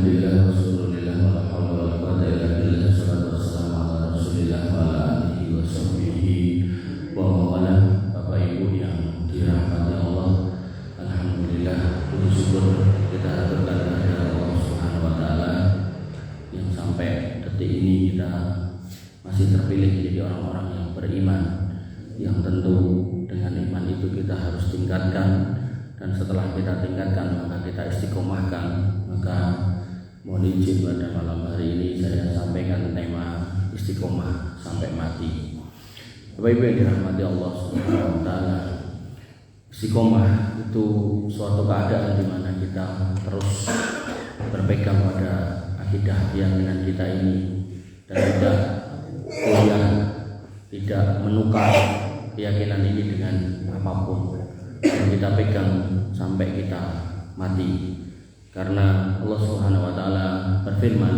Alhamdulillah wassallallahu wala haula wala quwwata illa billah. Wassalatu wassalamu ala Rasulillah wa ala alihi wa sahbihi wa mawala. Bapak Ibu yang dirahmati Allah, alhamdulillah, puji syukur kita haturkan kepada Allah Subhanahu wa taala yang sampai detik ini kita masih terpilih menjadi orang-orang yang beriman, yang tentu dengan iman itu kita harus tingkatkan, dan setelah kita tingkatkan maka kita istiqomahkan. Maka mohon izin pada malam hari ini saya sampaikan tema istiqomah sampai mati. Bapak Ibu yang dirahmati Allah Subhanahu wa taala, istiqomah itu suatu keadaan di mana kita terus berpegang pada akidah keyakinan kita ini dan tidak goyah, tidak menukar keyakinan ini dengan apapun, dan kita pegang sampai kita mati. Karena Allah Subhanahu wa taala berfirman,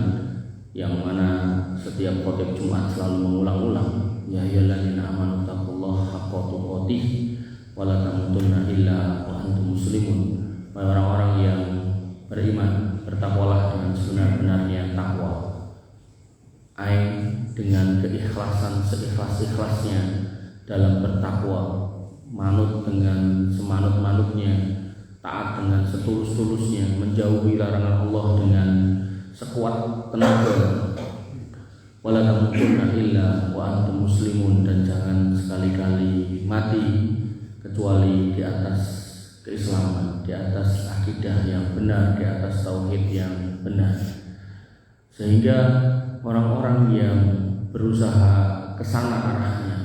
yang mana setiap khotib Jumat selalu mengulang-ulang, ya ayyuhalladzina amanu taqullaha haqqa tuqatih wa la tamutunna illa wa antum muslimun. Wahai orang-orang yang beriman, bertakwalah dengan sebenar-benarnya takwa, dengan keikhlasan seikhlas-ikhlasnya dalam bertakwa, manut dengan semanut-manutnya, taat dengan setulus-tulusnya, menjauhi larangan Allah dengan sekuat tenaga. Wala tamutunna illa wa antum muslimun, dan jangan sekali-kali mati kecuali di atas keislaman, di atas akidah yang benar, di atas tauhid yang benar. Sehingga orang-orang yang berusaha kesana arahnya,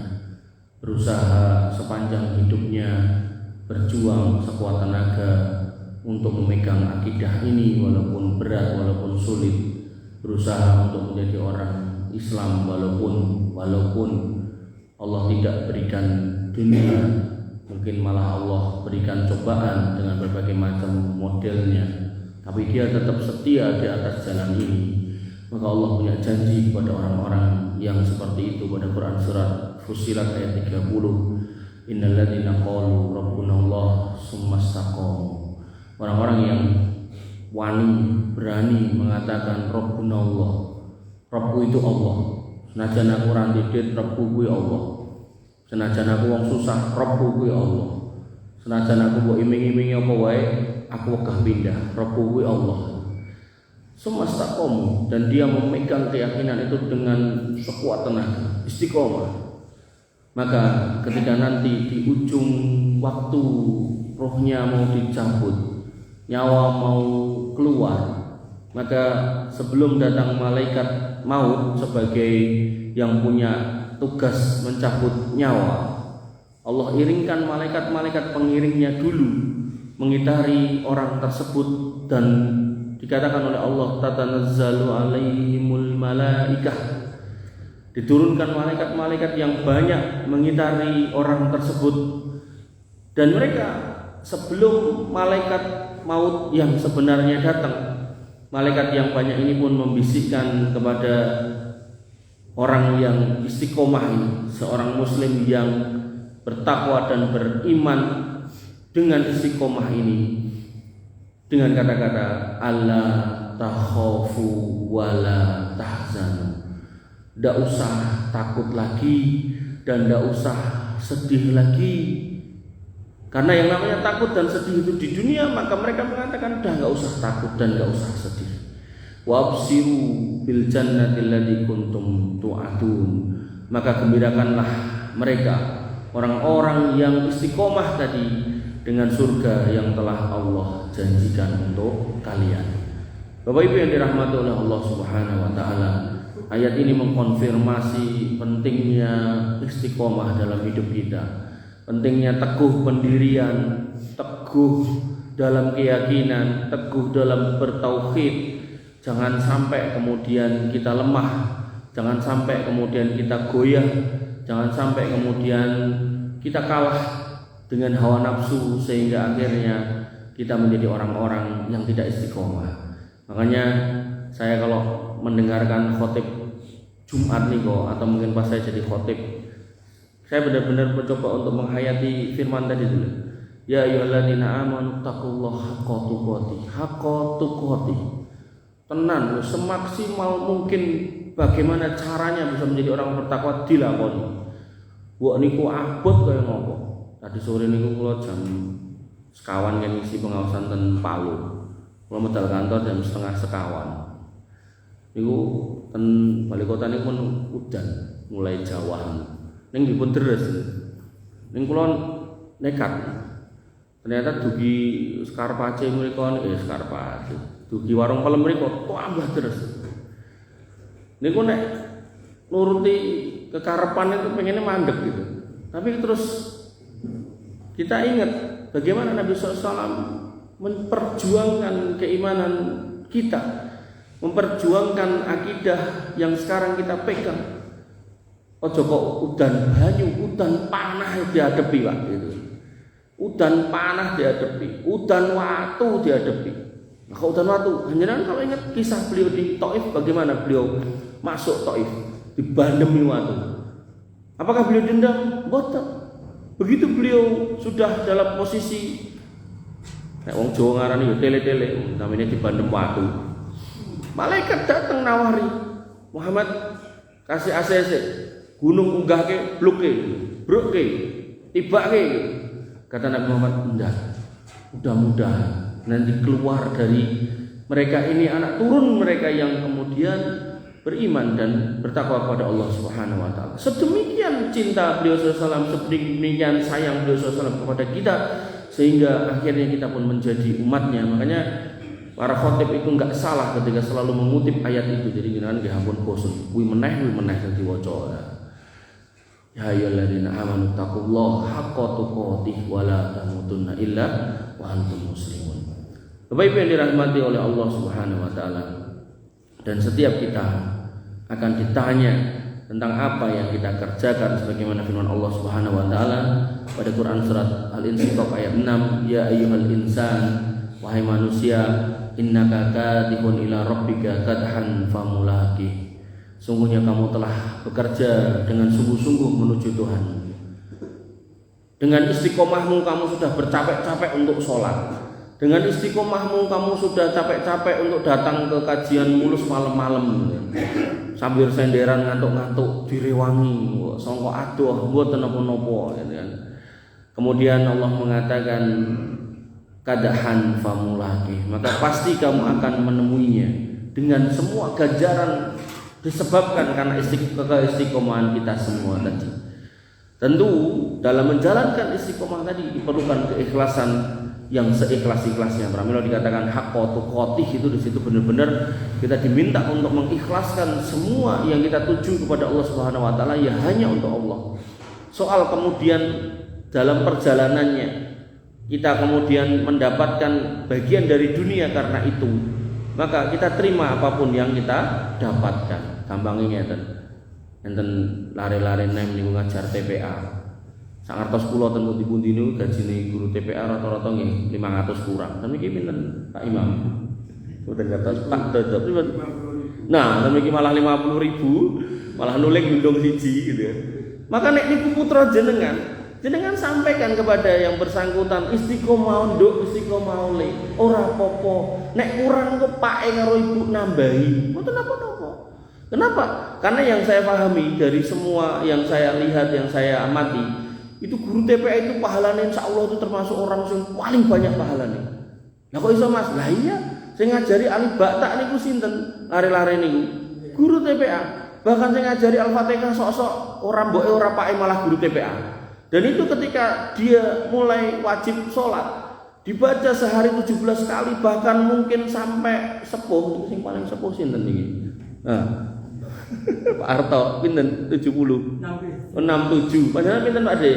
berusaha sepanjang hidupnya berjuang sekuat tenaga untuk memegang akidah ini, walaupun berat, walaupun sulit, berusaha untuk menjadi orang Islam walaupun Allah tidak berikan dunia, mungkin malah Allah berikan cobaan dengan berbagai macam modelnya, tapi dia tetap setia di atas jalan ini. Maka Allah punya janji kepada orang-orang yang seperti itu pada Quran surat Fussilat ayat 30, innal ladzina qalu rabbuna Allah tsumma istaqamu. Orang-orang yang wani, berani mengatakan rabbuna Allah, Rabbku itu Allah. Senajan aku ra ndit, Rabbku kuwi Allah. Senajan aku wong susah, Rabbku kuwi Allah. Senajan aku mbok iming-imingi apa wae, aku wegah pindah, Rabbku kuwi Allah. Sumastaqamu, dan dia memegang keyakinan itu dengan sekuat tenaga, istiqomah. Maka ketika nanti di ujung waktu rohnya mau dicabut, nyawa mau keluar, maka sebelum datang malaikat maut sebagai yang punya tugas mencabut nyawa, Allah iringkan malaikat-malaikat pengiringnya dulu mengitari orang tersebut, dan dikatakan oleh Allah, tatanazzalu alaihimul malaikah, diturunkan malaikat-malaikat yang banyak mengitari orang tersebut. Dan mereka sebelum malaikat maut yang sebenarnya datang, malaikat yang banyak ini pun membisikkan kepada orang yang istiqomah ini, seorang muslim yang bertakwa dan beriman dengan istiqomah ini, dengan kata-kata alla takhafu wala tahzanu. Tidak usah takut lagi dan tidak usah sedih lagi. Karena yang namanya takut dan sedih itu di dunia, maka mereka mengatakan dah nggak usah takut dan nggak usah sedih. Wa absiru bil jannati allati kuntum tu'adun. Maka gembirakanlah mereka, orang-orang yang istiqomah tadi, dengan surga yang telah Allah janjikan untuk kalian. Bapak Ibu yang dirahmati oleh Allah Subhanahu wa taala, ayat ini mengkonfirmasi pentingnya istiqomah dalam hidup kita, pentingnya teguh pendirian, teguh dalam keyakinan, teguh dalam bertauhid. Jangan sampai kemudian kita lemah, jangan sampai kemudian kita goyah, jangan sampai kemudian kita kalah dengan hawa nafsu sehingga akhirnya kita menjadi orang-orang yang tidak istiqomah. Makanya saya kalau mendengarkan khotib Jumat nih kok, atau mungkin pas saya jadi khotib, saya benar-benar mencoba untuk menghayati firman tadi dulu. Ya ayyuhalladzina amanu taqullaha haqqa tuqatih. Haqqa tuqatih. tenan semaksimal mungkin bagaimana caranya bisa menjadi orang bertakwa dilakoni. Wah niku abot kaya ngopo. Tadi sore niku kula jam sekawan kan ngisi pengawasan ten Palu. Kula medal kantor jam setengah sekawan. Niku ten balik kota niku pun udan mulai jawahan. Ning dipun deres. Ning kula nekat. Ternyata dugi Skarpace mriku Skarpace. Dugi warung pelem mriku tambah deres. Niku nek nuruti kekarepan itu pengennya mandek gitu. Tapi terus kita ingat bagaimana Nabi SAW memperjuangkan keimanan kita, memperjuangkan akidah yang sekarang kita pegang. Ojo kok udan banyu, udan panah dihadapi Pak gitu. Udan panah dihadapi, udan watu dihadapi. Nah, kalau udan watu, hanya kalau ingat kisah beliau di Taif, bagaimana beliau masuk Taif, dibandemi watu. Apakah beliau dendam? Boten. Begitu beliau sudah dalam posisi nek wong Jawa ngarani yo tele-tele, namanya dibandem watu. Malaikat datang nawari, Muhammad kasih ACC, gunung unggahke, bluke, broke, tibake. Kata Nabi Muhammad, enggak. Mudah-mudahan nanti keluar dari mereka ini anak turun mereka yang kemudian beriman dan bertakwa kepada Allah Subhanahu wa taala. Sedemikian cinta beliau sallallahu alaihi wasallam, sedemikian sayang beliau sallallahu alaihi wasallam kepada kita sehingga akhirnya kita pun menjadi umatnya. Makanya para khatib itu enggak salah ketika selalu mengutip ayat itu. Jadi jenengan nggih ampun bosen, kuwi meneh dadi waca. Ya ayyuhalladzina amanu taqullaha haqqa tuqatih wa la tamutunna illa wa antum muslimun. Bapak Ibu yang dirahmati oleh Allah Subhanahu wa taala, dan setiap kita akan ditanya tentang apa yang kita kerjakan sebagaimana firman Allah Subhanahu wa taala pada Quran surat Al-Insyiqaq ayat 6, ya ayyuhal insan, wahai manusia, innaka kadihun ila rabbika kadhan famulaqih. Sungguhnya kamu telah bekerja dengan sungguh-sungguh menuju Tuhan. Dengan istiqomahmu kamu sudah bercapek-capek untuk sholat. Dengan istiqomahmu kamu sudah capek-capek untuk datang ke kajian mulus malam-malam. Sambil senderan ngantuk-ngantuk direwangi, sangka aduh mboten napa-napa gitu kan. Kemudian Allah mengatakan kadahan famulaqih, maka pasti kamu akan menemuinya dengan semua ganjaran disebabkan karena istiqomahan kita semua tadi. Tentu dalam menjalankan istiqomah tadi diperlukan keikhlasan yang seikhlas-ikhlasnya. Pramila dikatakan haqqa tuqatih, itu di situ benar-benar kita diminta untuk mengikhlaskan semua yang kita tuju kepada Allah Subhanahu wa taala ya hanya untuk Allah. Soal kemudian dalam perjalanannya kita kemudian mendapatkan bagian dari dunia karena itu, maka kita terima apapun yang kita dapatkan. Gampangnya enten lare-lare nem niku ngajar TPA. Sangartos kula ten pundi-pundi niku gajine guru TPA rata-rata nggih 500 kurang. Tapi iki pinten Pak Imam? Mboten kados Pak Dodot. Nah, tapi iki malah 50.000, malah nuling gendong siji gitu ya. Maka nek niku putra jenengan sampaikan kepada yang bersangkutan istiqomah nduk istiqomah le ora apa-apa. Nek kurang kok pake karo ibu nambahi. Mboten napa-napa. Kenapa? Karena yang saya pahami dari semua yang saya lihat, yang saya amati, itu guru TPA itu pahalanya insyaallah itu termasuk orang yang paling banyak pahalanya. Lah kok iso Mas? Lah iya, saya ngajari alif ba ta niku sinten? Lare-lare niku. Guru TPA. Bahkan saya ngajari Al-Fatihah sok-sok ora mboke ora pake malah guru TPA. Dan itu ketika dia mulai wajib sholat dibaca sehari 17 kali, bahkan mungkin sampai sepuh. Sing paling sepuh sinten iki? Nah, Pak Arto pinten 70. 67. Padahal pinten Pak De?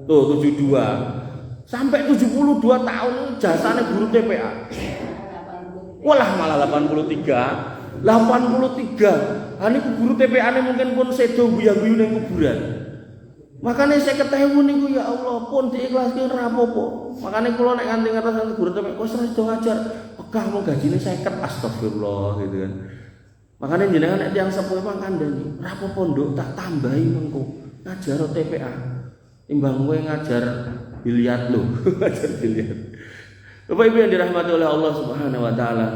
Tuh 72. Sampai 72 tahun jasane guru TPA. Walah malah 83. 83. Ha niku guru TPA-ne mungkin pun sedo guyu-guyu ning kuburan. Makanya saya ketemu niku ya Allah pun diikhlaskan ora apa-apa. Makanya kula nek nganti ngatos guru TPA kok sedo ngajar, pegah mau gajine 50 astagfirullah gitu kan. Makanya jenengan nek tiyang sepuh mah kandhani, ora apa-apa nduk tak tambahi mengko ngajar TPA. Timbang kowe ngajar biliat lho, ngajar biliat. Bapak Ibu yang dirahmati oleh Allah Subhanahu wa taala,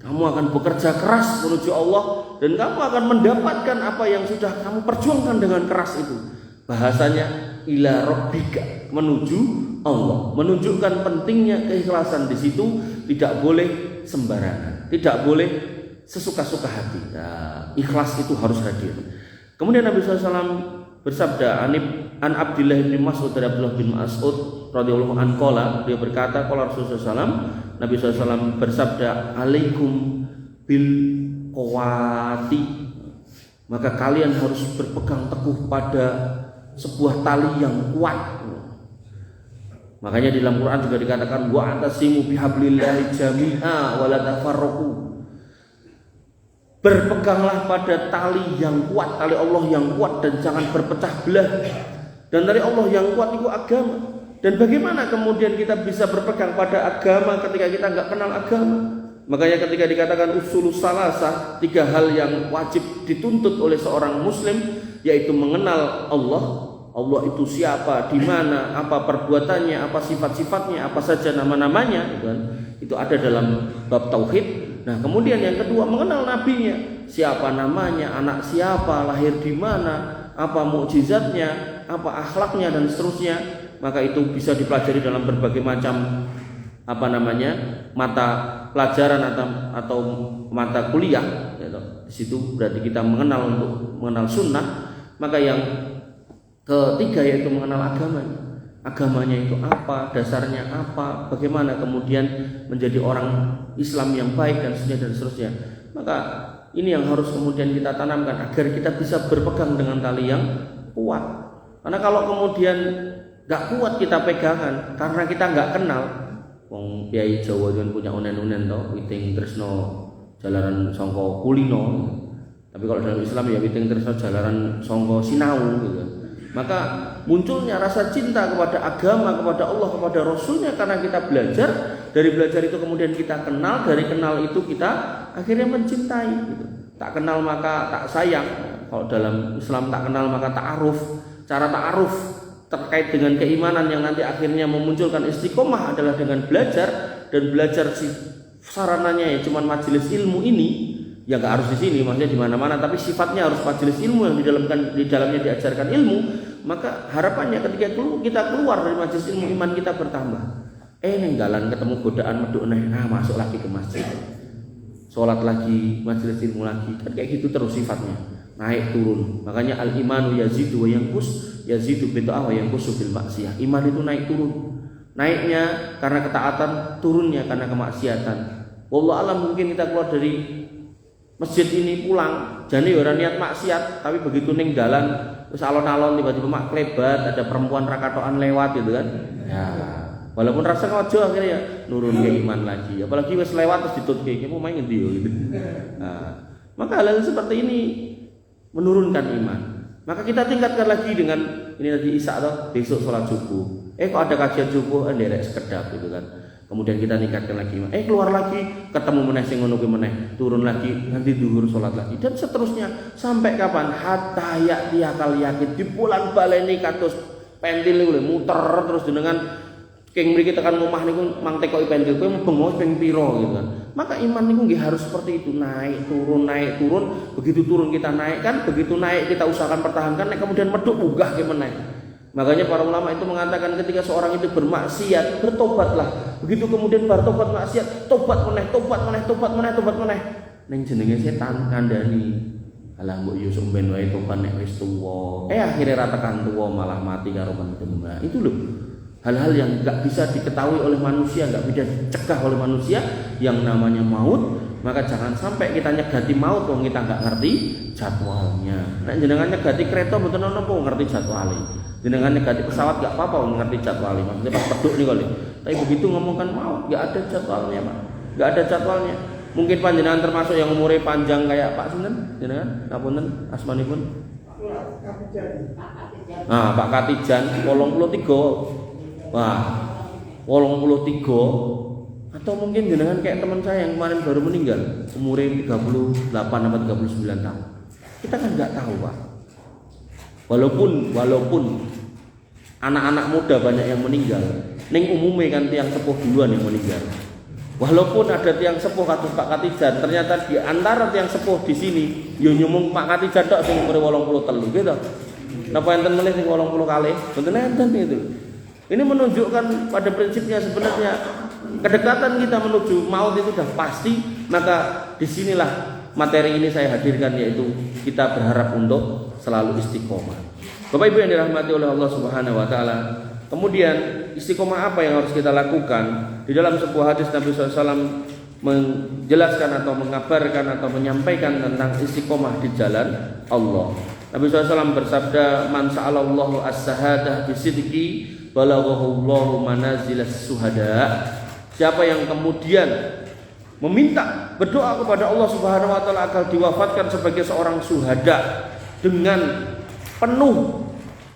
kamu akan bekerja keras menuju Allah dan kamu akan mendapatkan apa yang sudah kamu perjuangkan dengan keras itu. Bahasanya ila rabbika, menuju Allah. Menunjukkan pentingnya keikhlasan di situ, tidak boleh sembarangan, tidak boleh sesuka-suka hati. Nah, ikhlas itu harus hadir. Kemudian Nabi SAW bersabda, an Abdullah bin Mas'ud, dari Abdullah bin Mas'ud radhiyallahu anhu qala, dia berkata, qala Rasulullah SAW, Nabi SAW bersabda, alaikum bil qawati, maka kalian harus berpegang teguh pada sebuah tali yang kuat. Makanya di dalam Quran juga dikatakan wa atasimu bihablillahi jami'a wa la tafarraqu. Berpeganglah pada tali yang kuat, tali Allah yang kuat, dan jangan berpecah belah. Dan tali Allah yang kuat itu agama. Dan bagaimana kemudian kita bisa berpegang pada agama ketika kita enggak kenal agama? Makanya ketika dikatakan usulus salasah, 3 hal yang wajib dituntut oleh seorang muslim, yaitu mengenal Allah. Allah itu siapa, di mana, apa perbuatannya, apa sifat-sifatnya, apa saja nama-namanya, itu ada dalam bab tauhid. Nah, kemudian yang kedua, mengenal nabinya, siapa namanya, anak siapa, lahir di mana, apa mukjizatnya, apa akhlaknya, dan seterusnya. Maka itu bisa dipelajari dalam berbagai macam mata pelajaran atau mata kuliah. Di situ berarti kita mengenal sunnah. Maka yang ketiga yaitu mengenal agamanya. Agamanya itu apa, dasarnya apa, bagaimana kemudian menjadi orang Islam yang baik, dan seterusnya. Maka ini yang harus kemudian kita tanamkan agar kita bisa berpegang dengan tali yang kuat. Karena kalau kemudian gak kuat kita pegangan karena kita gak kenal, wong Kiai Jawa itu punya unen-unen toh, witing tresno jalaran sangka kulino. Tapi kalau dalam Islam ya witing tresno jalaran sangka sinau gitu. Maka munculnya rasa cinta kepada agama, kepada Allah, kepada Rasulnya karena kita belajar. Dari belajar itu kemudian kita kenal, dari kenal itu kita akhirnya mencintai gitu. Tak kenal maka tak sayang. Kalau dalam Islam tak kenal maka ta'aruf. Cara ta'aruf terkait dengan keimanan yang nanti akhirnya memunculkan istiqomah adalah dengan belajar. Dan belajar sarananya ya cuma majelis ilmu ini. Ya nggak harus di sini, maksudnya di mana-mana, tapi sifatnya harus majelis ilmu yang di dalamnya diajarkan ilmu. Maka harapannya ketika kita keluar dari majelis ilmu, iman kita bertambah. Nenggalan ketemu godaan meduk masuk lagi ke masjid, sholat lagi, majelis ilmu lagi, kan kayak gitu terus sifatnya, naik turun. Makanya al imanu yazidu wa yanqus, yazidu bi ta'ah wa yanqusu bil maksiyah. Iman itu naik turun, naiknya karena ketaatan, turunnya karena kemaksiatan. Wallahu alam, mungkin kita keluar dari masjid ini pulang, jane ora niat maksiat, tapi begitu ning dalan terus alon-alon tiba-tiba mak klebat, ada perempuan rakatoan lewat gitu kan. Ya, walaupun rasa ngojo akhirnya ya nurun ke iman lagi. Apalagi wis lewat terus ditutke, iki mau main ngendi yo gitu. Nah, maka hal-hal seperti ini menurunkan iman. Maka kita tingkatkan lagi dengan ini tadi Isya atau besok sholat subuh. Kok ada kajian subuh nderek sekedap gitu kan. Kemudian kita nikahkan lagi, keluar lagi, ketemu meneh sing ngono kuwi meneh, turun lagi, nanti zuhur salat lagi, dan seterusnya sampai kapan? Hatta ya'ti akal yakin, dipulan baleni kados pentil niku muter terus jenengan king mriki tekan omah niku mang tekoki pentil kowe bengos ping pira gitu kan. Maka iman niku nggih harus seperti itu, naik turun, begitu turun kita naik kan, begitu naik kita usahakan pertahankan, nek kemudian medhuk munggah ke meneh. Makanya para ulama itu mengatakan ketika seorang itu bermaksiat, bertobatlah. Begitu kemudian bertobat maksiat, tobat meneh. Ning jenenge setan ngandani. Alah mbok yo sumben wae tobat nek wis tuwa. Akhire ra tekan tuwa malah mati karo mendem. Itu loh. Hal-hal yang enggak bisa diketahui oleh manusia, enggak bisa dicegah oleh manusia yang namanya maut. Maka jangan sampai kita nyegati maut wong kita enggak ngerti jadwalnya. Nek jenengan nyegati kereta mboten napa ngerti jadwalnya. Jenengan negatif pesawat gak apa-apa mengerti jadwalnya, maksudnya pas peduk nih kali. Tapi begitu ngomongkan mau, gak ada jadwalnya Pak, gak ada jadwalnya. Mungkin panjenengan termasuk yang umurnya panjang kayak Pak Sinten, jenengan, ngapunten, asmanipun. Nah, Pak Katijan, 83. Wah, 83. Atau mungkin jenengan kayak teman saya yang kemarin baru meninggal, umurnya 38 atau 39 tahun. Kita kan gak tahu Pak. Walaupun anak-anak muda banyak yang meninggal, ning umume kan tiang sepuh duluan yang meninggal. Walaupun ada tiang sepuh kados Pak Katijan, ternyata di antara tiang sepuh di sini yo nyumung Pak Katijan tok sing umure 83 gitu. Napa enten meneh sing 80 kalih? Mboten enten itu. Ini menunjukkan pada prinsipnya sebenarnya kedekatan kita menuju maut itu sudah pasti, maka disinilah materi ini saya hadirkan, yaitu kita berharap untuk selalu istiqomah. Bapak Ibu yang dirahmati oleh Allah Subhanahu wa taala. Kemudian istiqomah apa yang harus kita lakukan? Di dalam sebuah hadis Nabi SAW menjelaskan atau mengabarkan atau menyampaikan tentang istiqomah di jalan Allah. Nabi SAW bersabda, "Man sa'alallahu as-sahadah bisidqi balaghahu Allahu manazilas suhada." Siapa yang kemudian meminta berdoa kepada Allah Subhanahu wa taala agar diwafatkan sebagai seorang syuhada dengan penuh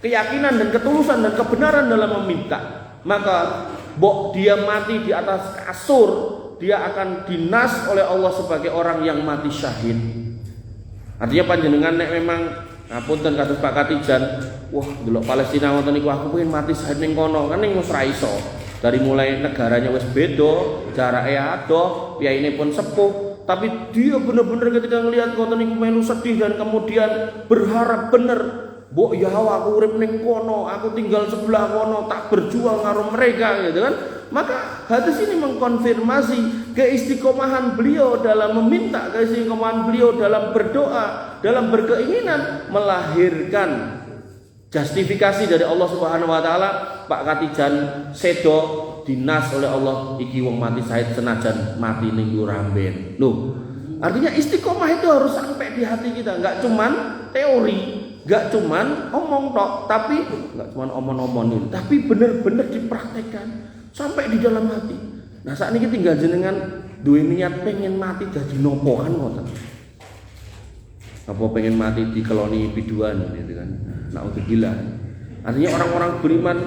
keyakinan dan ketulusan dan kebenaran dalam meminta, maka dia mati di atas kasur, dia akan dinas oleh Allah sebagai orang yang mati syahid. Artinya panjenengan nek memang ngapunten kados Pak Katijan, wah delok Palestina ngoten niku aku pengen mati syahid ning kono, kan ning wis ra iso. Dari mulai negaranya wis beda, jarake adoh, piyaine pun sepuh, tapi dia benar-benar ketika ngelihat ngoten niku melu sedih dan kemudian berharap bener, mbok ya aku urip ning kono, aku tinggal sebelah kono, tak berjuang karo mereka gitu kan. Maka hadis ini mengkonfirmasi keistiqomahan beliau dalam meminta, keistiqomahan beliau dalam berdoa, dalam berkeinginan melahirkan justifikasi dari Allah Subhanahu wa taala. Pak Katijan sedo dinas oleh Allah, iki wong mati syahid senajan mati ning Ramben. Loh, artinya istiqomah itu harus sampai di hati kita, enggak cuman teori, enggak cuman omong tok, tapi enggak cuman omong-omong, tapi benar-benar dipraktekkan sampai di dalam hati. Nah, saat ini tinggal jenengan duwe niat pengen mati dadi nopo kan ngoten. Apa pengen mati di koloni biduan gitu kan. Nah, untuk gila. Artinya orang-orang beriman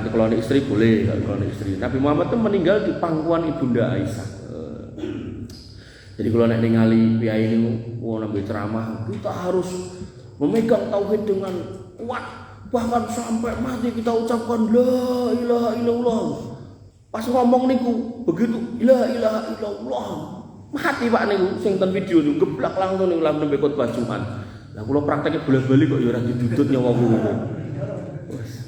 di koloni istri boleh, di koloni istri. Nabi Muhammad itu meninggal di pangkuan Ibunda Aisyah. Jadi kalau nek ningali piyai niku nabi ceramah, kita harus memegang tauhid dengan kuat, bahkan sampai mati kita ucapkan la ilaha illallah. Pas ngomong niku begitu la ilaha illallah, mati Pak niku sing ten video niku geblak langsung niku lan nembe khotbah Jumat. Lah kula prakteknya bola-bali kok ya ora didudut nyawa kula. Wes.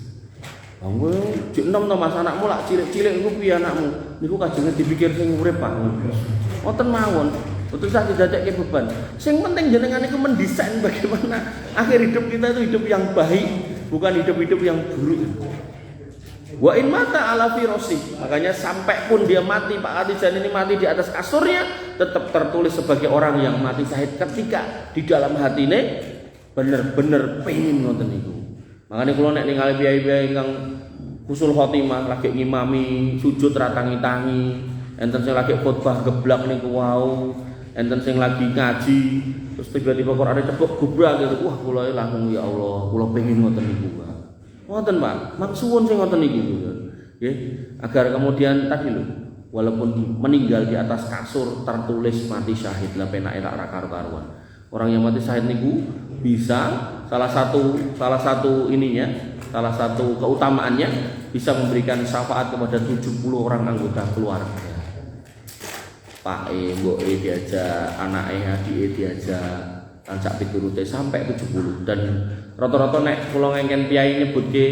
Wong jek enom to Mas, anakmu lak cilik-cilik iku piye anakmu? Niku kajenge dipikir sing urip Pak. Wonten mawon. Betul usah didadekke beban. Sing penting jenengan iku mendesain bagaimana akhir hidup kita itu hidup yang baik, bukan hidup-hidup yang buruk. Wa in mata ala firosi, makanya sampai pun dia mati, Pak Katijan ini mati di atas kasurnya, tetap tertulis sebagai orang yang mati syahid ketika di dalam hatine bener-bener pengen ngoten niku. Makanya kula nek ningali piye-piye ingkang husnul khotimah lagi ngimami sujud ra tangi-tangi, enten sing lagi khotbah geblak niku wau, enten sing lagi ngaji terus tiba-tiba Qur'ane cepuk gubrak gitu. Wah, kula langsung ya Allah, kula pengen ngoten niku. Ngoten Pak, maksuwun sing ngoten niku nggih, agar kemudian tadi lho, walaupun meninggal di atas kasur tertulis mati syahid, lah penake tak ra karu-karuan. Orang yang mati syahid niku bisa salah satu ininya, salah satu keutamaannya bisa memberikan syafaat kepada 70 orang anggota keluarga. Pak mboke diajak, anake adike diajak, sak piturute sampai 70. Dan rata-rata nek kula ngengken piyai nyebutke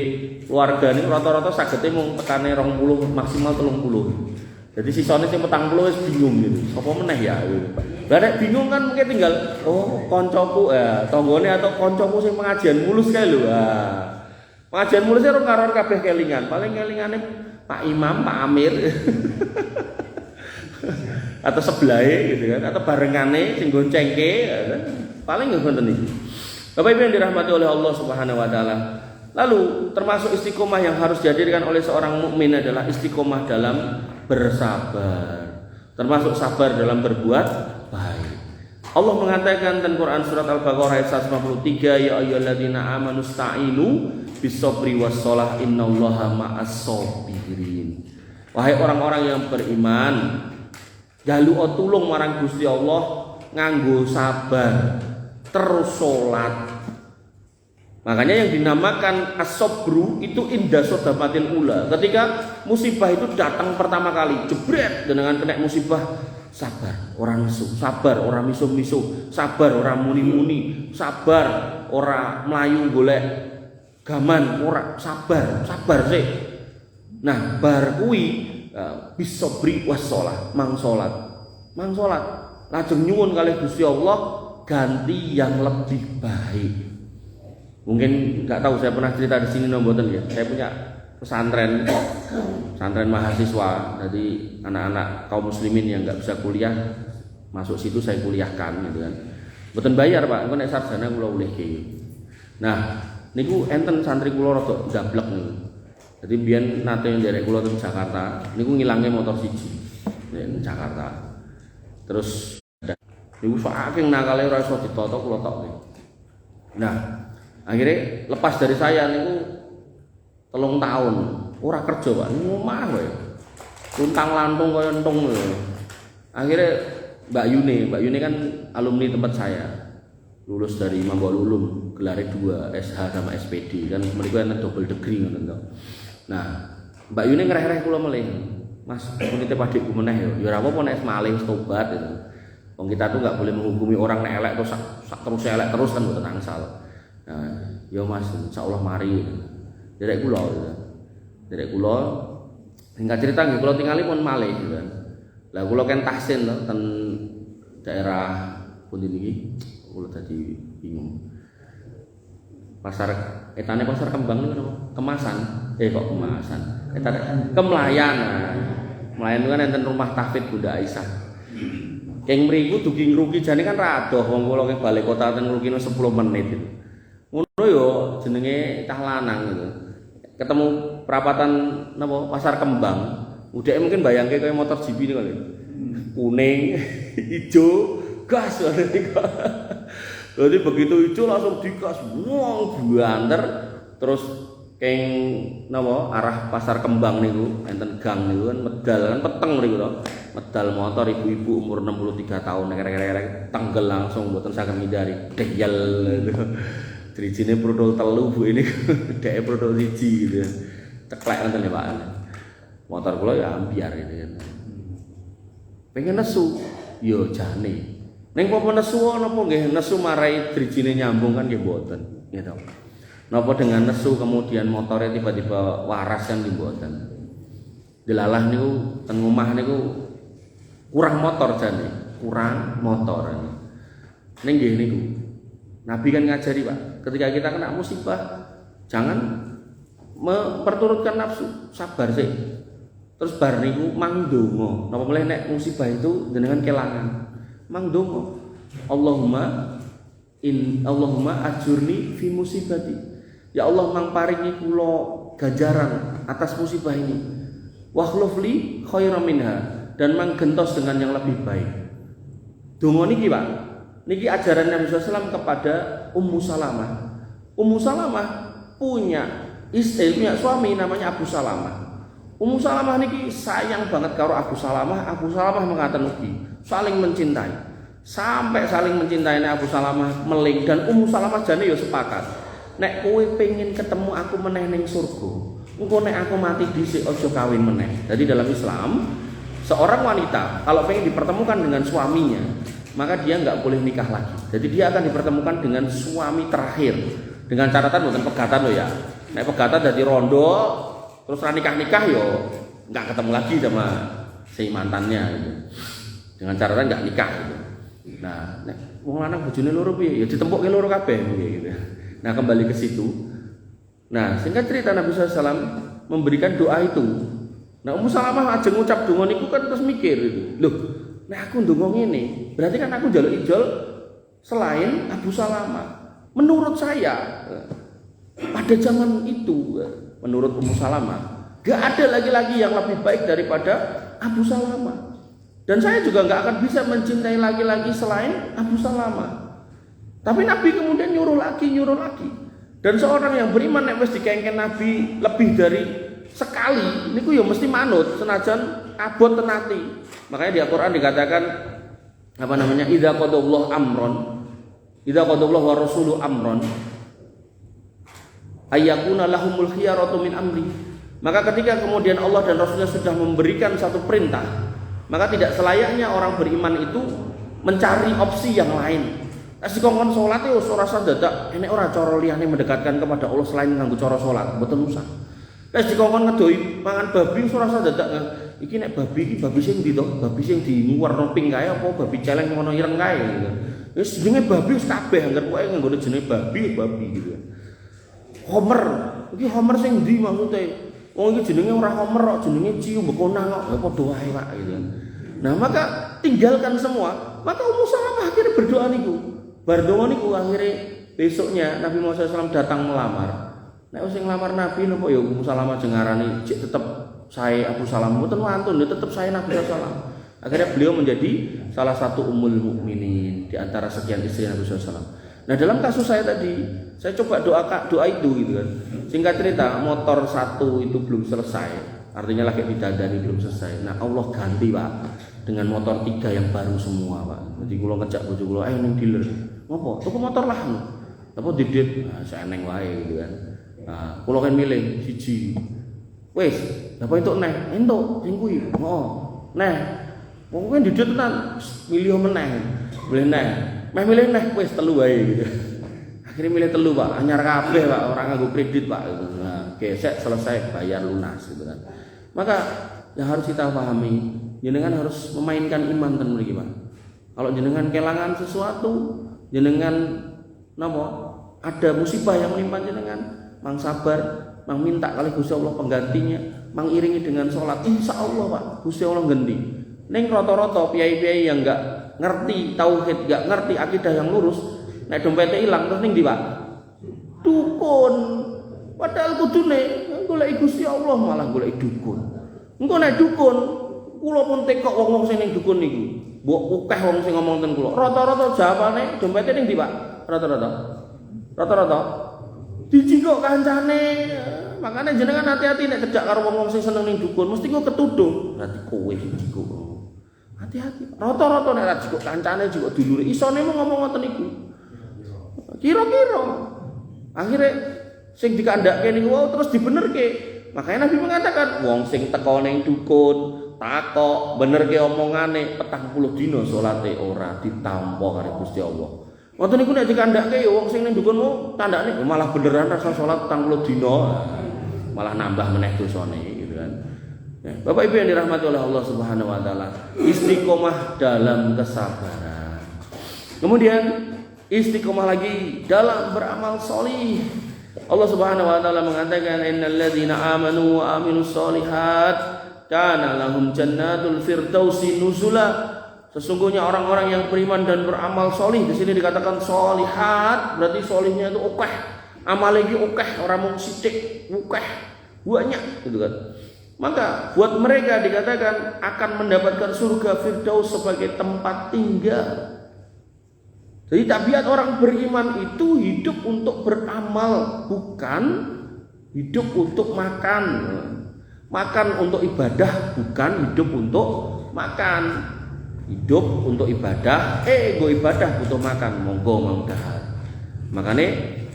keluarga niku rata-rata sagete mung tekane 20 maksimal 30. Jadi sisane sing 40 wis bingung gitu. Sapa meneh ya? Lah nek bingung kan mungkin tinggal kancaku tanggane atau kancaku sing pengajian mulus kae lho. Pengajian mulus karo karo kabeh kelingan. Paling kelingane Pak Imam, Pak Amir. Atau sebelahe gitu kan, atau barengane sing goncengke. Paling ngoten iki. Bapak Ibu yang dirahmati oleh Allah Subhanahu wa taala. Lalu termasuk istiqomah yang harus dihadirkan oleh seorang mukmin adalah istiqomah dalam bersabar. Termasuk sabar dalam berbuat baik. Allah mengatakan dalam Quran surat Al-Baqarah ayat 153, ya ayyuhalladzina amanu sta'inu bis-sabri was-shalah innallaha ma'as-sabirin. Wahai orang-orang yang beriman, jaluk tulung marang Gusti Allah nganggo sabar, terus salat. Makanya yang dinamakan as-sabru itu indah sodapatil ula. Ketika musibah itu datang pertama kali, jebret dengan kena musibah, sabar, orang nesu, sabar, orang miso-miso, sabar, orang muni-muni, sabar, orang melayu golek gaman, orang sabar sih. Nah, bar kuwi bisobri wassalah, mang salat. Lajeng nyuwun kalih Gusti Allah ganti yang lebih baik. Mungkin nggak tahu saya pernah cerita di sini nomboten ya. Saya punya pesantren mahasiswa. Jadi anak-anak kaum muslimin yang nggak bisa kuliah masuk situ saya kuliahkan gitu kan. Mboten bayar Pak, engko nek sarjana kula ulihke. Nah, niku enten santri kula rada gablek niku. Jadi biyen nate nderek kula teng Jakarta, niku ngilange motor siji ning Jakarta. Terus niku saking nakale ora iso ditata kula tok. Nah, akhirnya lepas dari saya niku 3 tahun ora kerja Pak, ngomah wae. Luntang lantung kaya entung lho. Akhirnya Mbak Yune kan alumni tempat saya. Lulus dari Mambaul Ulum, gelar 2 SH sama SPD kan mereka ana double degree ngoten to. Nah, Mbak Yune ngreh-reh kula melih. Mas, punite padikku meneh ya. Ya ora apa-apa nek malih tobat itu. Wong kita tuh enggak boleh menghukumi orang nek elek terus terus elek terus kan mboten angsal. Nah, ya Mas, insyaallah mari. Derek kula singkat cerita nggih kula tingali pun malih gitu kan. Lah kula kan tahsin to ten daerah pundi niki kula dadi bingung. Pasar Kembang niku napa? Kemasan. Kok Kemasan. Kemlayan. Melayan itu kan enten rumah tahfidz Bunda Aisyah. Keng mriku dugi ngrugi jane kan ra adoh wong kula ke balai kota ten ngrugine 10 menit gitu. Ngono yo jenenge cah lanang gitu. Ketemu perapatan napa Pasar Kembang, udeke mungkin bayangke kaya motor GP niku lho. Kuning, ijo, gas. Jadi begitu ijo langsung digas, wong banter terus keng napa arah Pasar Kembang niku enten gang niku kan medal kan peteng niku to. Medal motor ibu-ibu umur 63 tahun kere-kere tenggel langsung mboten saged ngindari. Deyel. Drijine protol 3 Bu ini dheke protol 1 gitu. Ceklek ngoten lho Pak. Motor kula ya ambiar gitu kan. Pengen nesu, yo jane. Ning apa nesu napa nggih nesu marai drijine nyambung kan nggih mboten, gitu. Napa dengan nesu kemudian motornya tiba-tiba waras kan nggih mboten. Delalah niku teng omah niku kurang motor jane, kurang motor. Ning nggih niku Nabi kan ngajari Pak, ketika kita kena musibah jangan memperturutkan nafsu, sabar sih. Terus bar niku mangdonga. Napa meneh nek musibah itu jenengan kelangan. Mangdonga. Allahumma ajurni fi musibati. Ya Allah mangparingi kula ganjaran atas musibah ini. Wakhlufli khairan minha dan manggentos dengan yang lebih baik. Donga niki Pak. Niki ajaran Nabi SAW kepada Ummu Salamah. Ummu Salamah punya suami namanya Abu Salamah. Ummu Salamah niki sayang banget karo Abu Salamah. Abu Salamah mengatakan ugi saling mencintai. Sampai saling mencintai Abu Salamah meling dan Ummu Salamah jane ya sepakat. Nek kowe pengen ketemu aku meneh ning surga, engko nek aku mati dhisik aja kawin meneh. Jadi dalam Islam, seorang wanita kalau pengen dipertemukan dengan suaminya, maka dia nggak boleh nikah lagi. Jadi dia akan dipertemukan dengan suami terakhir. Dengan catatan bukan pegatan loh ya. Nek pegatan dari rondo terus nikah yo nggak ketemu lagi sama si mantannya gitu. Dengan catatan nggak nikah gitu. Nah, nek wong lanang bojone loro piye? Ya ditempukke loro kabeh gitu. Nah, kembali ke situ. Nah, singkat cerita Nabi SAW memberikan doa itu. Nah, Ummu Salamah ajeng ngucap donga niku kan terus mikir gitu. Loh, nek aku ndonga ngene, berarti kan aku njaluk ijol selain Abu Salamah. Menurut saya pada zaman itu, menurut Ummu Salamah, gak ada laki-laki yang lebih baik daripada Abu Salamah. Dan saya juga gak akan bisa mencintai laki-laki selain Abu Salamah. Tapi Nabi kemudian nyuruh lagi. Dan seorang yang beriman nek wis dikengken Nabi lebih dari sekali, niku ya mesti manut senajan abot tenati. Makanya di Al-Qur'an dikatakan idza qadallahu amron, idza qadallahu wa rasulu amron ayyakuna lahumul khiyaratu min amri. Maka ketika kemudian Allah dan Rasulnya sudah memberikan satu perintah, maka tidak selayaknya orang beriman itu mencari opsi yang lain. Dikongkon salat yo ora usah dadak enek ora cara liyane mendekatkan kepada Allah selain nganggo cara salat, mboten usah. Dikongkon ngedoi mangan babi ora usah dadak iki nek babi iki babi sing ndi to? Babi sing diwarna pink kae apa babi celeng ngono ireng kae gitu. Wis jenenge babi wis kabeh anggere pokoke nggone jenenge babi gitu. Homer, iki Homer sing ndi maksude? Wong iki jenenge ora Homer kok jenenge Ciu Bekonang kok. Ya padha wae Pak gitu. Nah, maka tinggalkan semua. Maka Ummu Salamah akhirnya berdoa niku. Bar donga niku akhirnya besoknya Nabi Muhammad SAW datang melamar. Nek sing nglamar Nabi napa ya Ummu Salamah jengarani cek tetep saya Abu Salamah mboten wantun ya tetep saya Nabi SAW. Akhirnya beliau menjadi salah satu ummul mukminin di antara sekian istri Nabi SAW. Nah, dalam kasus saya tadi, saya coba doa itu gitu kan. Singkat cerita, motor satu itu belum selesai, artinya lagi didandani belum selesai. Nah, Allah ganti Pak dengan motor 3 yang baru semua Pak. Jadi kula ngejak bojo kula, ayo ning dealer. Ngopo? Tuku motor lah. Apa didit? Nah, saya neng wae gitu kan. Nah, kula kan milih siji. Wis, apa entuk neh? Entuk sing kuwi. Heeh. Neh. Wong kuwi didit tenan, milih meneh. Milih neh. Meh milih neh wis 3 wae gitu. Akhirnya milih 3 Pak, anyar kabeh Pak, ora nganggo kredit Pak gitu. Nah, gesek selesai bayar lunas gitu kan. Maka yang harus kita pahami, jenengan harus memainkan iman ten mriki Pak. Kalau jenengan kelangan sesuatu, jenengan napa? Ada musibah yang menimpa jenengan, mang sabar, mang minta kali Gusti Allah penggantinya, mang iringi dengan salat. Insyaallah Pak, Gusti Allah ganti. Ning rata-rata piyai-piyai yang enggak ngerti tauhid, enggak ngerti akidah yang lurus, nek dompete ilang terus ning ndi Pak? Dukun. Padahal kudune golek Gusti Allah malah golek dukun. Engko nek dukun, kula pun tekok wong-wong sing ning dukun niku. Mbok akeh wong sing ngomong ten kula. Rata-rata jawabane dompete ning ndi Pak? Rata-rata dijingkok kancane. Makanya jenengan hati-hati nek cedak karo wong-wong sing seneng ning dukun, mesti kok ketuduh. Berarti kowe sing dijingkok. Hati-hati. Rata-rata nek ra jikok kancane jikok dulure isone mung ngomong ngoten niku. Kira-kira akhirnya sing dikandhake niku wau terus dibenerke. Makanya Nabi mengatakan wong sing teko ning dukun takok benerke omongane 40 dina salate ora ditampa karo Gusti Allah. Ngoten niku nek dikandhake ya wong sing ning dukun ku tandane malah beneran rasa salat 40 dina malah nambah meneh dosane gitu kan. Ya, Bapak Ibu yang dirahmati oleh Allah Subhanahu wa taala, istiqomah dalam kesabaran. Kemudian istiqomah lagi dalam beramal sholih. Allah Subhanahu wa taala mengatakan innal ladzina amanu wa amilus sholihat kana lahum jannatul firdausi nuzula. Sesungguhnya orang-orang yang beriman dan beramal sholih, di sini dikatakan sholihat, berarti sholihnya itu akeh. Amal lagi akeh, ora mung sithik, akeh. Banyak gitu kan. Maka buat mereka dikatakan akan mendapatkan surga Firdaus sebagai tempat tinggal. Jadi tabiat orang beriman itu hidup untuk beramal, bukan hidup untuk makan. Makan untuk ibadah, bukan hidup untuk makan. Hidup untuk ibadah, ego ibadah butuh makan, monggo mangkat. Makanya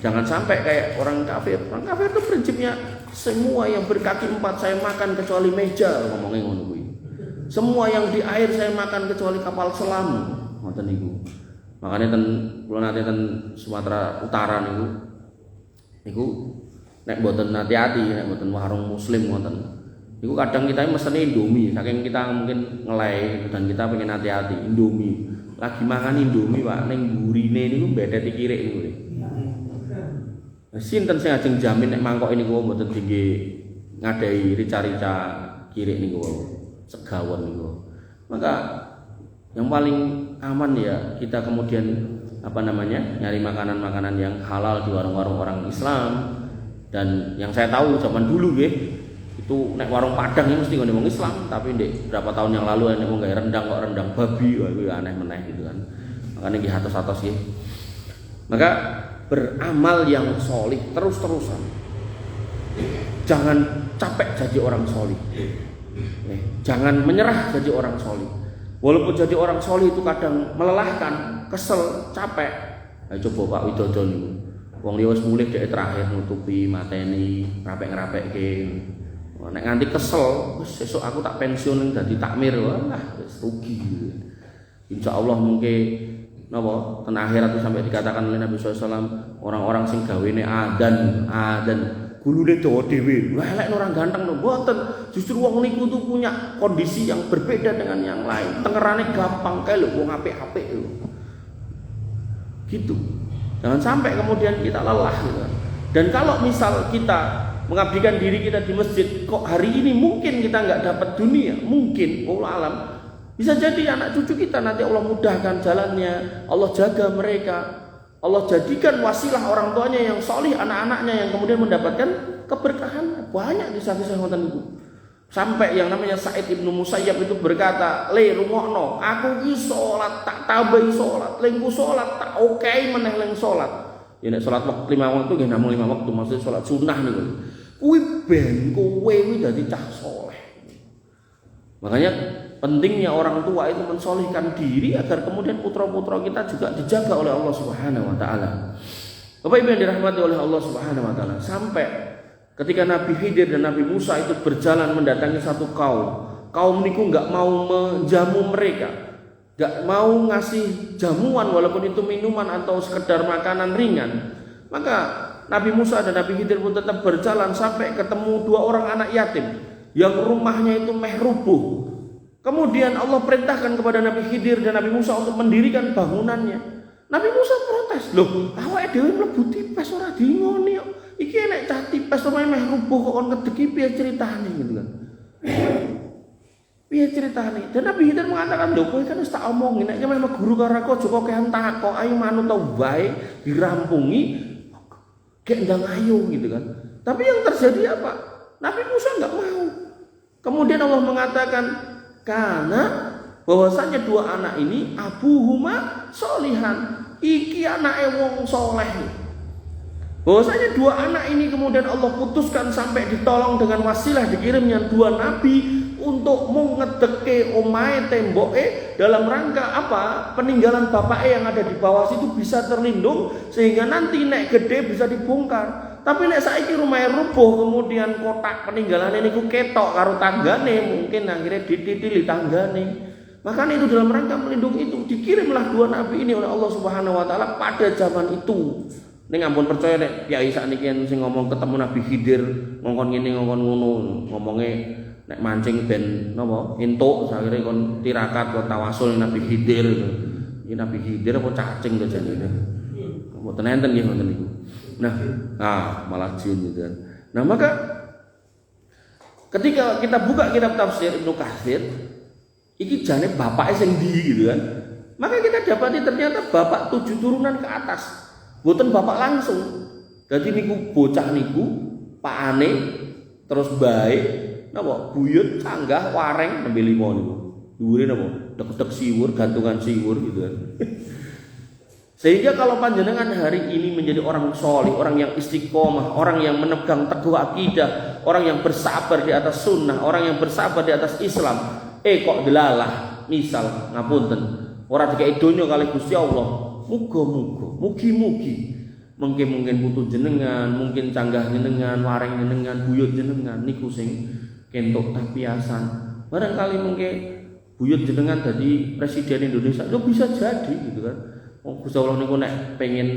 jangan sampai kayak orang kafir. Orang kafir itu prinsipnya semua yang berkaki 4 saya makan kecuali meja, ngomongnya ngono kuwi. Semua yang di air saya makan kecuali kapal selam, ngoten niku. Makanya kula nate ten Sumatera Utara niku nek mboten hati-hati, nek mboten warung muslim ngoten. Niku kadang kita mesene Indomie, saking kita mungkin ngelai dan kita pengen hati-hati Indomie. Lagi mangan Indomie Pak ning burine niku mbedhet kirik niku. Sinten sing ajeng jamin nek mangkok niku mboten tinggi ngadai rica-rica kirik niku segawon niku. Maka yang paling aman ya kita kemudian nyari makanan-makanan yang halal di warung-warung orang Islam. Dan yang saya tahu zaman dulu nggih itu nek warung Padang ini mesti ngene wong Islam, tapi ndek berapa tahun yang lalu nek wong gawe rendang kok rendang babi, wah kuwi aneh meneh gitu kan. Makane nggih atos-atos nggih. Maka beramal yang solih terus-terusan. Jangan capek jadi orang solih. Jangan menyerah jadi orang solih. Walaupun jadi orang solih itu kadang melelahkan, kesel, capek. Ayo coba Pak Widodo niku. Wong liya wis mulih dhek terakhir nutupi mateni, ngrapek-ngrapekke. Nek nganti kesel, wis sesuk aku tak pensiun dadi takmir, wah wis rugi. Insyaallah mungkin napa ten akhirat itu sampai dikatakan oleh Nabi SAW, orang-orang sing gawene adzan gulune dawa dhewe. Lah elek orang ganteng lho, mboten. Justru wong niku tuh punya kondisi yang berbeda dengan yang lain. Tengerane gampang kae lho, wong apik-apik lho. Gitu. Jangan sampai kemudian kita lelah gitu. Dan kalau misal kita mengabdikan diri kita di masjid, kok hari ini mungkin kita nggak dapat dunia, mungkin wallahu alam. Bisa jadi anak cucu kita nanti Allah mudahkan jalannya, Allah jaga mereka, Allah jadikan wasilah orang tuanya yang solih, anak-anaknya yang kemudian mendapatkan keberkahan. Banyak kisah-kisah ngoten itu. Sampai yang namanya Sa'id ibnu Musayyab itu berkata, "Le rungokno, aku ki salat tak tambahi salat, lengku salat tak okehi meneh leng salat." Ya nek salat waktu 5 waktu nggih namung 5 waktu, maksudnya salat sunah niku. Kuwi ben kowe kuwi dadi cah saleh. Makanya pentingnya orang tua itu mensolihkan diri agar kemudian putra-putra kita juga dijaga oleh Allah Subhanahu wa taala. Bapak Ibu yang dirahmati oleh Allah Subhanahu wa taala, sampai ketika Nabi Khidir dan Nabi Musa itu berjalan mendatangi satu kaum niku nggak mau menjamu mereka, nggak mau ngasih jamuan walaupun itu minuman atau sekedar makanan ringan. Maka Nabi Musa dan Nabi Khidir pun tetap berjalan sampai ketemu 2 orang anak yatim yang rumahnya itu meh rubuh. Kemudian Allah perintahkan kepada Nabi Khidir dan Nabi Musa untuk mendirikan bangunannya. Nabi Musa protes, "Loh, awake dhewe mlebu tipes ora dingoni kok. Iki nek cah tipes omahe meh rubuh kok kon ngedeki piye ceritane?" gitu kan. Piye ceritane? Dan Nabi Khidir mengatakan, "Lho, kowe kan wis tak omongin nek memang guru karo aku aja kok kean takok, ayo manut ta wae dirampungi, gek ndang ayo gitu kan." Tapi yang terjadi apa? Nabi Musa enggak mau. Kemudian Allah mengatakan, karena bahwasanya 2 anak ini abuhuma solihan, iki anake wong soleh. Bahwasanya 2 anak ini kemudian Allah putuskan sampai ditolong dengan wasilah dikirimnya 2 nabi untuk mengedekke omahe temboke dalam rangka apa? Peninggalan bapaknya yang ada di bawah situ bisa terlindung sehingga nanti nek gede bisa dibongkar. Tapi nek saiki rumahnya rubuh kemudian kotak peninggalan ini ku ketok karo tanggane, mungkin akhirnya dititili tanggane. Makanya itu dalam rangka melindungi itu dikirimlah 2 nabi ini oleh Allah Subhanahu wa taala pada zaman itu. Ning ampun percaya nek kiai sakniki sing ngomong ketemu Nabi Khidir ngongkon ngene ngongkon ngono, ngomongnya nek mancing ben napa entuk sakire kon tirakat kon tawasul Nabi Khidir. Iki Nabi Khidir apa cacing to jenenge. Mboten enten nggih ngoten niku. Nah, malah jin gitu kan. Nah, maka ketika kita buka kitab tafsir Ibnu Katsir, iki jane bapake sing ndi gitu kan. Maka kita dapati ternyata bapak 7 turunan ke atas. Mboten bapak langsung. Jadi niku bocah niku pakane terus bae napa buyut canggah wareng nembe 5 niku. Dhuwure napa dek-dek siwur, gantungan siwur gitu kan. Sehingga kalau panjenengan hari ini menjadi orang solih, orang yang istiqomah, orang yang memegang teguh akidah, orang yang bersabar di atas sunnah, orang yang bersabar di atas Islam, kok delalah, misal ngapunten, ora dikai donya kali Gusti Allah, muga-muga, mugi-mugi, mungkin putu jenengan, mungkin canggah jenengan, wareng jenengan, buyut jenengan, niku sing kentuk tapiasan. Barangkali mungkin buyut jenengan jadi presiden Indonesia, itu bisa jadi gitu kan. Gusti Allah niku nek pengen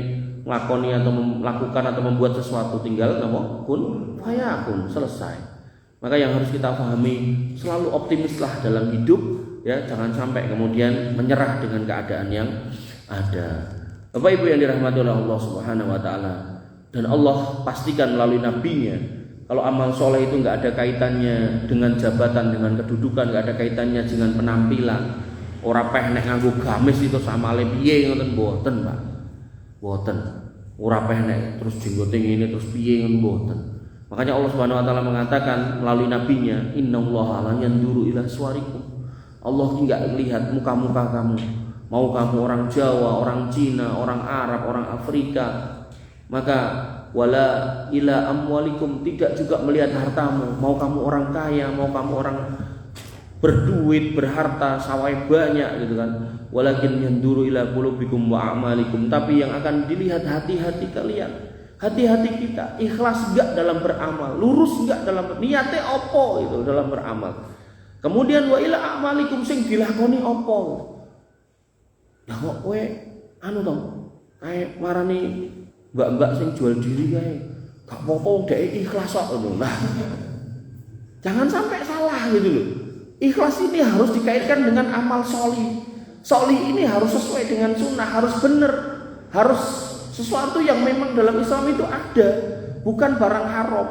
nglakoni atau melakukan atau membuat sesuatu tinggal napa kun fayakun, selesai. Maka yang harus kita pahami, selalu optimislah dalam hidup ya, jangan sampai kemudian menyerah dengan keadaan yang ada. Bapak Ibu yang dirahmati oleh Allah Subhanahu wa taala, dan Allah pastikan melalui nabinya kalau amal soleh itu enggak ada kaitannya dengan jabatan, dengan kedudukan, enggak ada kaitannya dengan penampilan. Ora peh nek nganggo gamis itu samale piye ngoten mboten, Pak. Mboten. Ora peh nek terus jenggote ngene terus piye ngoten mboten. Makanya Allah Subhanahu wa taala mengatakan melalui nabinya, "Innallaha la yanzuru ila suwarikum." Allah enggak melihat muka-muka kamu. Mau kamu orang Jawa, orang Cina, orang Arab, orang Afrika. Maka wala ila amwalikum, tidak juga melihat hartamu. Mau kamu orang kaya, mau kamu orang berduit, berharta, sawai banyak gitu kan. Walakin yanduru ila qulubikum wa a'malikum, tapi yang akan dilihat hati-hati kalian. Hati-hati kita, ikhlas enggak dalam beramal, lurus enggak dalam niate opo itu dalam beramal. Kemudian wa ila amalikum sing dilakoni opo. Lah kok kowe anu to, kae marani mbak-mbak sing jual diri kae. Gak apa-apa dhek ikhlas kok ngono. Nah, jangan sampai salah gitu loh. Ikhlas ini harus dikaitkan dengan amal sholih. Sholih ini harus sesuai dengan sunnah, harus benar, harus sesuatu yang memang dalam Islam itu ada, bukan barang haram.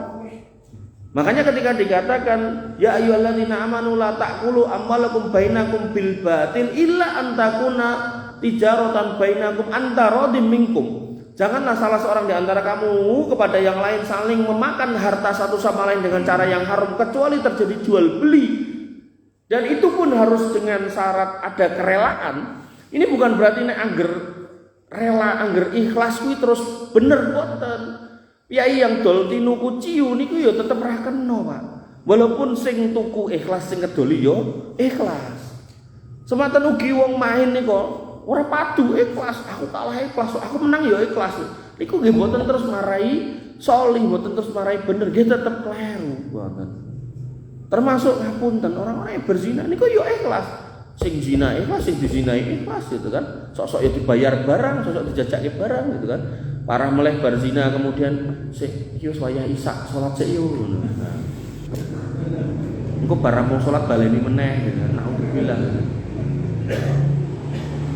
Makanya ketika dikatakan ya ayyuhalladzina amanu la ta'kulu amwalakum bainakum bil batil illa an takuna tijaratan bainakum antaradin minkum. Janganlah salah seorang di antara kamu kepada yang lain saling memakan harta satu sama lain dengan cara yang haram kecuali terjadi jual beli. Dan itu pun harus dengan syarat ada kerelaan. Ini bukan berarti nek angger rela angger ikhlas kuwi terus bener boten. Piai yang dol tinuku ciu niku ya tetep ra kena, Pak. Walaupun sing tuku ikhlas sing kedoli yo ikhlas. Sematan ugi wong main niku ora padu ikhlas, aku kalah ikhlas, aku menang ya ikhlas. Niku nggih mboten terus marai sholih, mboten terus marai bener, nggih tetep kleru mboten. Termasuk ngapunten orang-orang yang berzina niku yo ikhlas. Sing zina ikhlas, sing dizinai ikhlas gitu kan. Sok-sok ya dibayar barang, sok-sok dijajake barang gitu kan. Parah meleh bar zina kemudian sik iki wis wayah isak salat sik yo ngono. Engko barang mau salat baleni meneh gitu. Naudzubillah.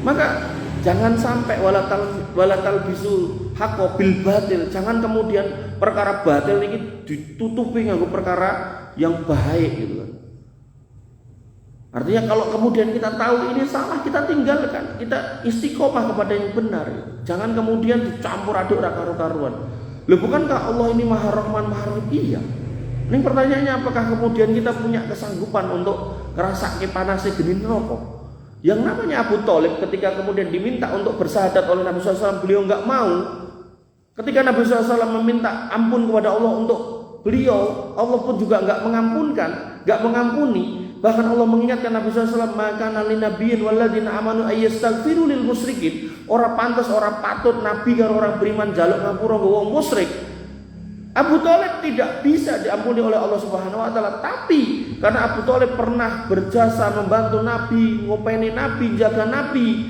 Maka jangan sampai walatal bisul haqqa bil batil. Jangan kemudian perkara batil ini ditutupi nganggo perkara yang baik gitu kan. Artinya kalau kemudian kita tahu ini salah, kita tinggalkan, kita istiqomah kepada yang benar. Jangan kemudian dicampur aduk karu-karuan. Loh, bukankah Allah ini Maha Rahman Maha Rahim? Iya. Ini pertanyaannya, apakah kemudian kita punya kesanggupan untuk ngerasake panasnya geni neraka? Yang namanya Abu Thalib ketika kemudian diminta untuk bersahadat oleh Nabi SAW, beliau enggak mau. Ketika Nabi SAW meminta ampun kepada Allah untuk beliau, Allah pun juga enggak mengampunkan, enggak mengampuni. Bahkan Allah mengingatkan Nabi SAW, maka nali nabiyin waladina amanu ayastaghfiru lil musyrikin. Orang pantas, orang patut Nabi karo orang beriman jaluk ngapura wong musyrik. Abu Thalib tidak bisa diampuni oleh Allah Subhanahu wa taala, tapi karena Abu Thalib pernah berjasa membantu Nabi, ngopeni Nabi, jaga Nabi,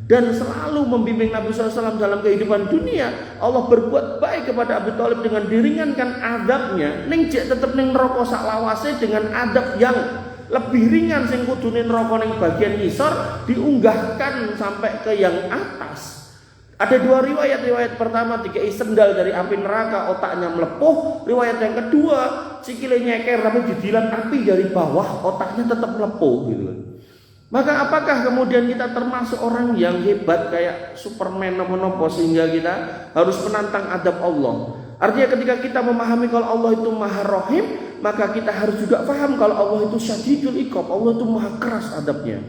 dan selalu membimbing Nabi SAW dalam kehidupan dunia, Allah berbuat baik kepada Abu Thalib dengan diringankan adabnya. Ning jek tetep ning neraka sak lawase dengan adab yang lebih ringan sing kudune neraka ning bagian ngisor diunggahkan sampai ke yang atas. Ada dua riwayat pertama dikai sendal dari api neraka, otaknya melepuh. Riwayat yang kedua sikile nyeker tapi didilan api dari bawah, otaknya tetap melepuh gitu. Maka apakah kemudian kita termasuk orang yang hebat kayak Superman nopo sehingga kita harus menantang adab Allah? Artinya ketika kita memahami kalau Allah itu Maha Rahim, maka kita harus juga paham kalau Allah itu syadidul iqab, Allah itu maha keras adabnya.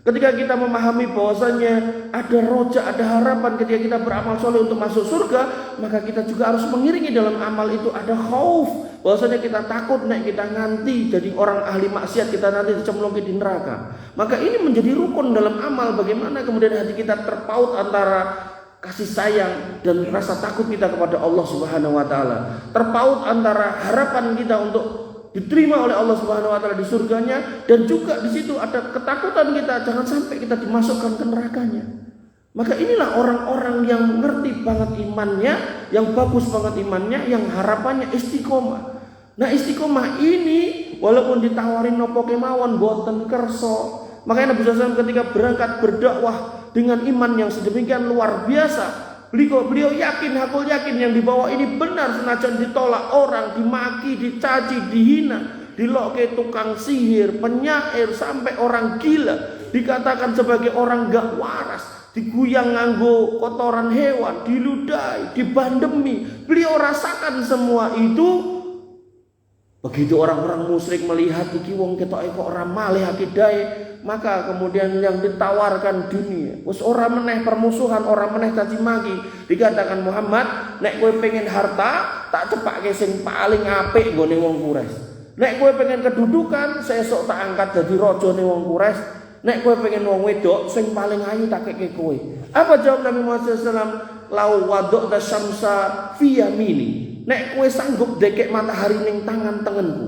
Ketika kita memahami bahwasanya ada roja, ada harapan ketika kita beramal soleh untuk masuk surga, maka kita juga harus mengiringi dalam amal itu ada khauf, bahwasanya kita takut nek kita nganti jadi orang ahli maksiat, kita nanti dicemplungin di neraka. Maka ini menjadi rukun dalam amal. Bagaimana kemudian hati kita terpaut antara kasih sayang dan rasa takut kita kepada Allah Subhanahu wa taala, terpaut antara harapan kita untuk diterima oleh Allah Subhanahu wa taala di surganya, dan juga di situ ada ketakutan kita jangan sampai kita dimasukkan ke nerakanya. Maka inilah orang-orang yang ngerti banget imannya, yang bagus banget imannya, yang harapannya istiqomah. Nah, istiqomah ini walaupun ditawarin nopo kemawon boten kerso. Makanya Nabi SAW ketika berangkat berdakwah dengan iman yang sedemikian luar biasa, beliau yakin, hakul yakin yang dibawa ini benar, senajan ditolak orang, dimaki, dicaci, dihina, diloke tukang sihir, penyair, sampai orang gila, dikatakan sebagai orang gak waras, diguyang nganggo kotoran hewan, diludahi, dibandemi. Beliau rasakan semua itu. Begitu orang-orang musyrik melihat iki wong ketoke kok ora malih akidahe, maka kemudian yang ditawarkan dunia, wis ora meneh permusuhan, ora meneh caci maki. Dikatakan Muhammad, nek kowe pengen harta, tak cepake sing paling apik nggone wong Quraisy. Nek kowe pengen kedudukan, sesuk tak angkat dadi rajane wong Quraisy. Nek kowe pengen wong wedok, sing paling ayu tak keke kowe. Apa jawab Nabi Muhammad SAW? lau wada'ta syamsa fi yamini. Nek kowe sanggup dekek matahari ning tangan tengenku.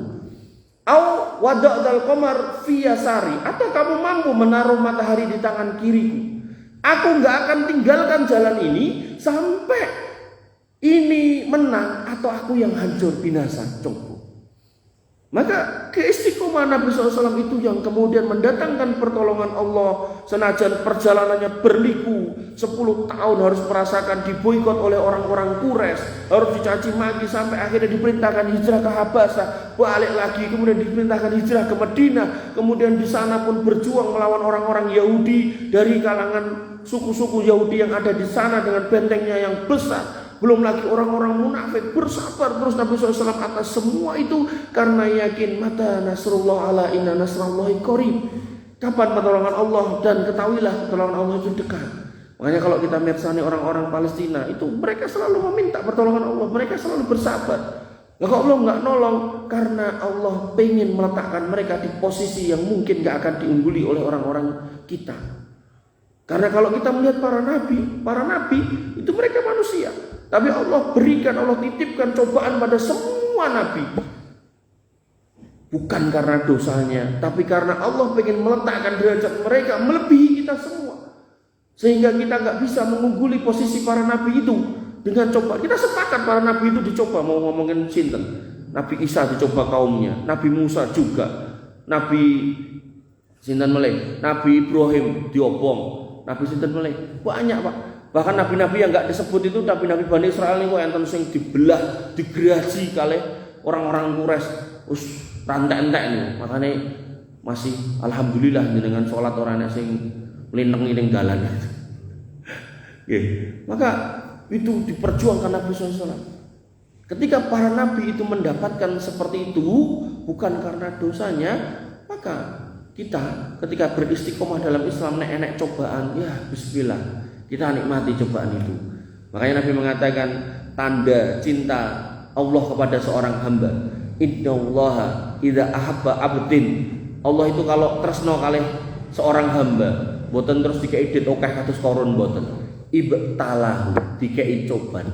Au wada'tal qamar fi yasari, atau kamu mampu menaruh matahari di tangan kiriku. Aku enggak akan tinggalkan jalan ini sampai ini menang atau aku yang hancur binasa. Coba. Maka keistiqomahan Nabi SAW itu yang kemudian mendatangkan pertolongan Allah. Senajan perjalanannya berliku 10 tahun harus merasakan diboikot oleh orang-orang Quraisy, harus dicaci maki sampai akhirnya diperintahkan hijrah ke Habasah, balik lagi kemudian diperintahkan hijrah ke Madinah, kemudian di sana pun berjuang melawan orang-orang Yahudi dari kalangan suku-suku Yahudi yang ada di sana dengan bentengnya yang besar. Belum lagi orang-orang munafik, bersabar terus Nabi SAW atas semua itu karena yakin mata nasrullah ala inna nasrallahi qarib. Kapan pertolongan Allah, dan ketahuilah pertolongan Allah itu dekat. Makanya kalau kita mersani orang-orang Palestina itu mereka selalu meminta pertolongan Allah, mereka selalu bersabar. Nah, kok Allah nggak nolong? Karena Allah pengen meletakkan mereka di posisi yang mungkin nggak akan diungguli oleh orang-orang kita. Karena kalau kita melihat para nabi itu mereka manusia. Tapi Allah berikan, Allah titipkan cobaan pada semua nabi. Bukan karena dosanya, tapi karena Allah ingin meletakkan derajat mereka melebihi kita semua. Sehingga kita nggak bisa mengungguli posisi para nabi itu dengan cobaan. Kita sepakat para nabi itu dicoba, mau ngomongin sinten. Nabi Isa dicoba kaumnya, Nabi Musa juga, Nabi sinten meleh, Nabi Ibrahim diobong, Nabi sinten meleh. Banyak, Pak. Bahkan nabi-nabi yang enggak disebut itu nabi-nabi Bani Israel niku enten sing dibelah, digeraji kalih orang-orang Quraisy. Wis rantek-entek niku. Makane masih alhamdulillah jenengan salat ora ana sing mlinengi ning dalan. Nggih. Maka itu diperjuangkan Nabi SAW. Ketika para nabi itu mendapatkan seperti itu bukan karena dosanya, maka kita ketika beristiqomah dalam Islam nek cobaan, ya bismillah. Kita nikmati cobaan itu. Makanya Nabi mengatakan tanda cinta Allah kepada seorang hamba. Innallaha idza ahabba abdin. Allah itu kalau tresno kalih seorang hamba, boten terus dikei dit akeh kados koron boten. Ibtalahu, dikei coban.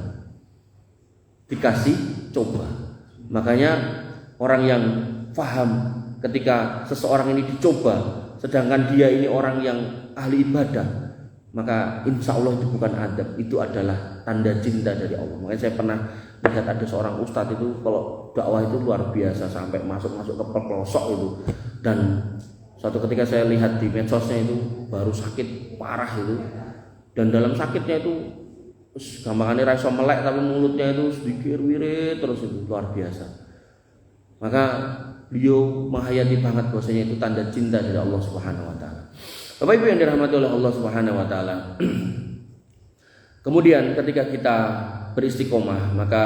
Dikasih coba. Makanya orang yang paham ketika seseorang ini dicoba, sedangkan dia ini orang yang ahli ibadah, maka insya Allah itu bukan adab, itu adalah tanda cinta dari Allah. Makanya saya pernah lihat ada seorang ustadz itu kalau dakwah itu luar biasa sampai masuk ke pelosok itu. Dan suatu ketika saya lihat di medsosnya itu baru sakit parah itu. Dan dalam sakitnya itu gampangannya rasa melek tapi mulutnya itu sedikit wirid terus, itu luar biasa. Maka beliau menghayati banget bahwasanya itu tanda cinta dari Allah Subhanahu wa taala. Bapak Ibu yang dirahmati oleh Allah Subhanahu wa taala. Kemudian ketika kita beristiqomah, maka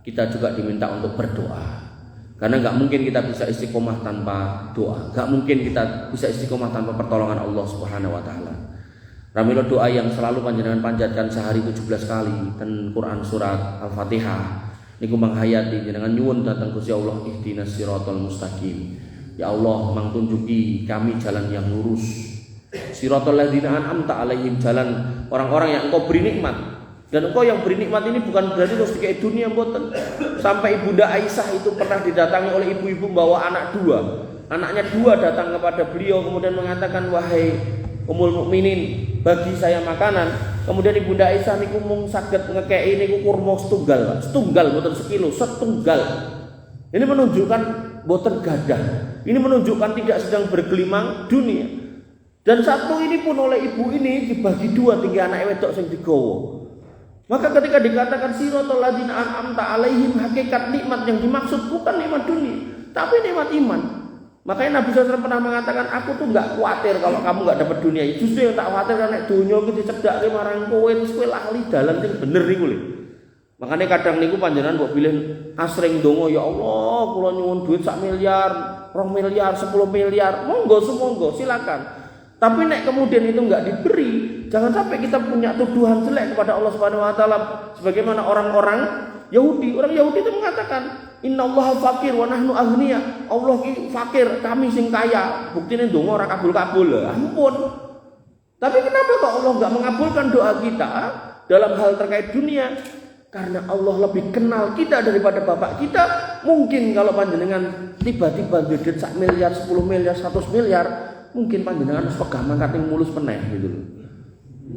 kita juga diminta untuk berdoa. Karena enggak mungkin kita bisa istiqomah tanpa doa. Enggak mungkin kita bisa istiqomah tanpa pertolongan Allah Subhanahu wa taala. Ramilo doa yang selalu panjenengan panjatkan sehari 17 kali dan Quran surat Al-Fatihah. Niku menghayati jenengan nyuwun datang Gusti Allah ihdinas siratal mustaqim. Ya Allah, mangtunjuki kami jalan yang lurus. Siratal ladzina an'amta alaihim, jalan orang-orang yang Engkau beri nikmat. Dan Engkau yang beri nikmat ini bukan berarti terus dikei dunia mboten. Sampai Ibunda Aisyah itu pernah didatangi oleh ibu-ibu membawa anak dua. Anaknya dua datang kepada beliau kemudian mengatakan, "Wahai Ummul Mukminin, bagi saya makanan." Kemudian Ibunda Aisyah niku mung saged ngekeki niku kurma setunggal, Pak. Setunggal mboten sekilo, setunggal. Ini menunjukkan mboten gadah. Ini menunjukkan tidak sedang bergelimang dunia. Dan satu ini pun oleh ibu ini dibagi dua tinggi anak wedok sing digawa. Maka ketika dikatakan siratal ladzina an'amta alaihim, hakikat nikmat yang dimaksud bukan nikmat dunia, tapi nikmat iman. Makanya Nabi SAW pernah mengatakan, aku tuh nggak khawatir kalau kamu nggak dapat dunia. Justru yang tak khawatir karena dunia itu dicedake marang kowe, terus kowe ahli dalan sing bener niku lho. Makanya kadang niku panjenengan mbok pilih asring ndonga, ya Allah, kula nyuwun duit 1 miliar, 2 miliar, 10 miliar, monggo sumonggo silakan. Tapi nek kemudian itu enggak diberi, jangan sampai kita punya tuduhan jelek kepada Allah Subhanahu wa taala sebagaimana orang-orang Yahudi. Orang Yahudi itu mengatakan, "Innallaha fakir wa nahnu aghnia." Allah ki fakir, kami sing kaya. Buktine ndonga ora kabul-kabul. Ampun. Tapi kenapa kok Allah enggak mengabulkan doa kita? dalam hal terkait dunia, karena Allah lebih kenal kita daripada bapak kita. Mungkin kalau panjenengan tiba-tiba duit 1 miliar, 10 miliar, 100 miliar, mungkin panjenengan harus pegang mangkat yang mulus peneh gitu loh.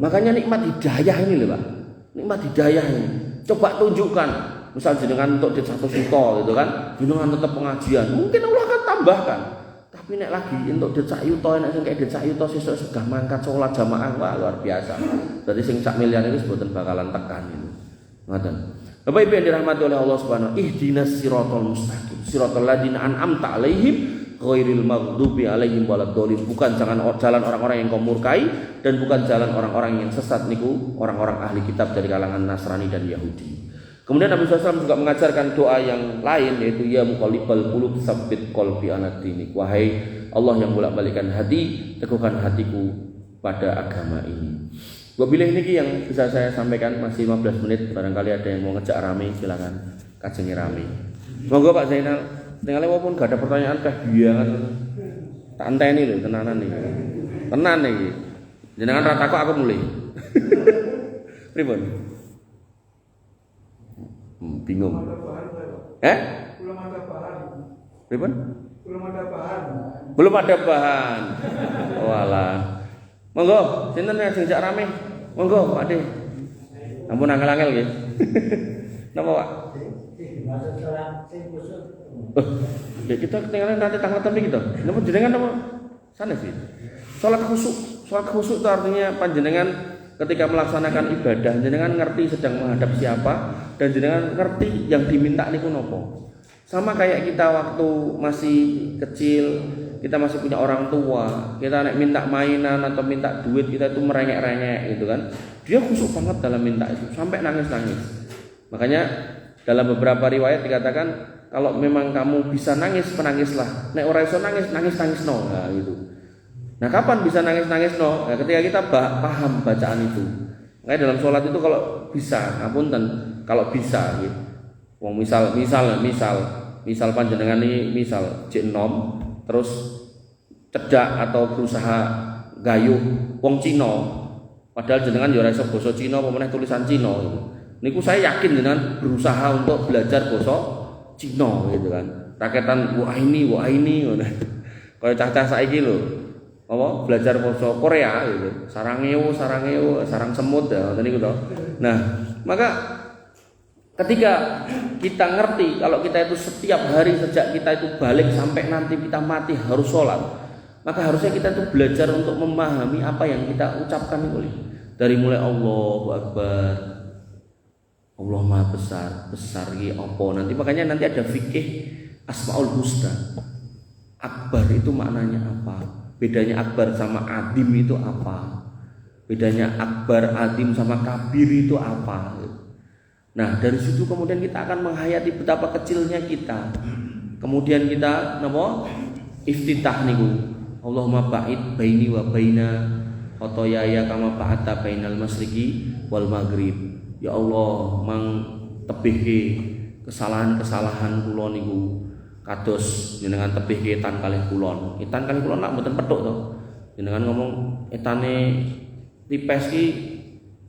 Makanya nikmat hidayah ini loh Pak. Nikmat hidayah ini. Coba tunjukkan. Misal jenengan untuk duit 1 juta gitu kan, jenengan tetap pengajian. Mungkin Allah akan tambahkan. Tapi nek lagi untuk duit 1 juta, nek sing kayak duit 1 juta sesuk sudah mangkat sholat jamaah, wah luar biasa. Jadi sing 1 miliar ini sebutan bakalan tekan itu. Ngoten. Bapak Ibu yang dirahmati oleh Allah Subhanahu, ihdinas siratal mustaqim, siratal ladzina an'amta 'alaihim ghairil maghdubi 'alaihim waladdallin. Bukan jalan orang-orang yang kau murkai dan bukan jalan orang-orang yang sesat niku orang-orang ahli kitab dari kalangan Nasrani dan Yahudi. Kemudian Nabi SAW juga mengajarkan doa yang lain, yaitu ya muqallibal qulub tsabbit qalbi ala dinik. Wahai Allah yang bolak-balikan hati, teguhkan hatiku pada agama ini. Wabillah ini yang bisa saya sampaikan, masih 15 menit. Barangkali ada yang mau ngejak rame, silakan kajengi rame. Monggo Pak Zainal, tinggal walaupun gak ada pertanyaan kagiangan tak anteni lho, tenanan nih. Tenan nih. Jenengan rata kok aku mulai. Pripun? Bingung. Belum ada bahan. Pripun? Belum ada bahan. Walah. Monggo, sinten sing jak rame? Monggo, Pak De. Ampun angel-angel nggih. Napa, Pak? Ya kita ketinggalan nanti tanggal tapi gitu. Napa jenengan napa? Sanes sih. Salat khusyuk. Salat khusyuk itu artinya panjenengan ketika melaksanakan ibadah jenengan ngerti sedang menghadap siapa dan jenengan ngerti yang diminta niku nopo. Sama kayak kita waktu masih kecil, kita masih punya orang tua, kita nek minta mainan atau minta duit, kita itu merengek-rengek gitu kan. Dia khusyuk banget dalam minta itu sampai nangis-nangis. Makanya dalam beberapa riwayat dikatakan kalau memang kamu bisa nangis, penangislah. Nek ora iso nangis, nangis no. Nah, gitu. Nah, kapan bisa nangis no? Nah, ketika kita paham bacaan itu. Makanya dalam sholat itu kalau bisa, ngapunten, kalau bisa gitu. Wong misal panjenengan ini misal jek enom terus cedak atau berusaha gayuh wong Cina, padahal jenengan ya ora iso basa Cina apa meneh tulisan Cina gitu. Niku saya yakin jenengan berusaha untuk belajar basa Cina gitu kan. Raketan wah ini ngono. Kaya cah-cah saiki lho. Apa belajar basa Korea gitu. Sarangeo, sarang semut ya ngoten niku to. Nah, maka ketika kita ngerti kalau kita itu setiap hari sejak kita itu balik sampai nanti kita mati harus sholat, maka harusnya kita itu belajar untuk memahami apa yang kita ucapkan itu dari mulai Allahu Akbar, Allah Maha besar iki apa nanti. Makanya nanti ada fikih Asmaul Husna. Akbar itu maknanya apa? Bedanya akbar sama adim itu apa? Bedanya akbar, adim sama kabir itu apa? Nah, dari situ kemudian kita akan menghayati betapa kecilnya kita. Kemudian kita napa? Iftitah niku. Allahumma ba'id baini wa baina khotoyaya kama ba'ata bainal masyriqi wal maghrib. Ya Allah, mang tebihke kesalahan-kesalahan kula niku kados jenengan tebihke etan kalih kulon. Etan kalih kulon lak mboten pethuk to. Jenengan ngomong etane tipes ki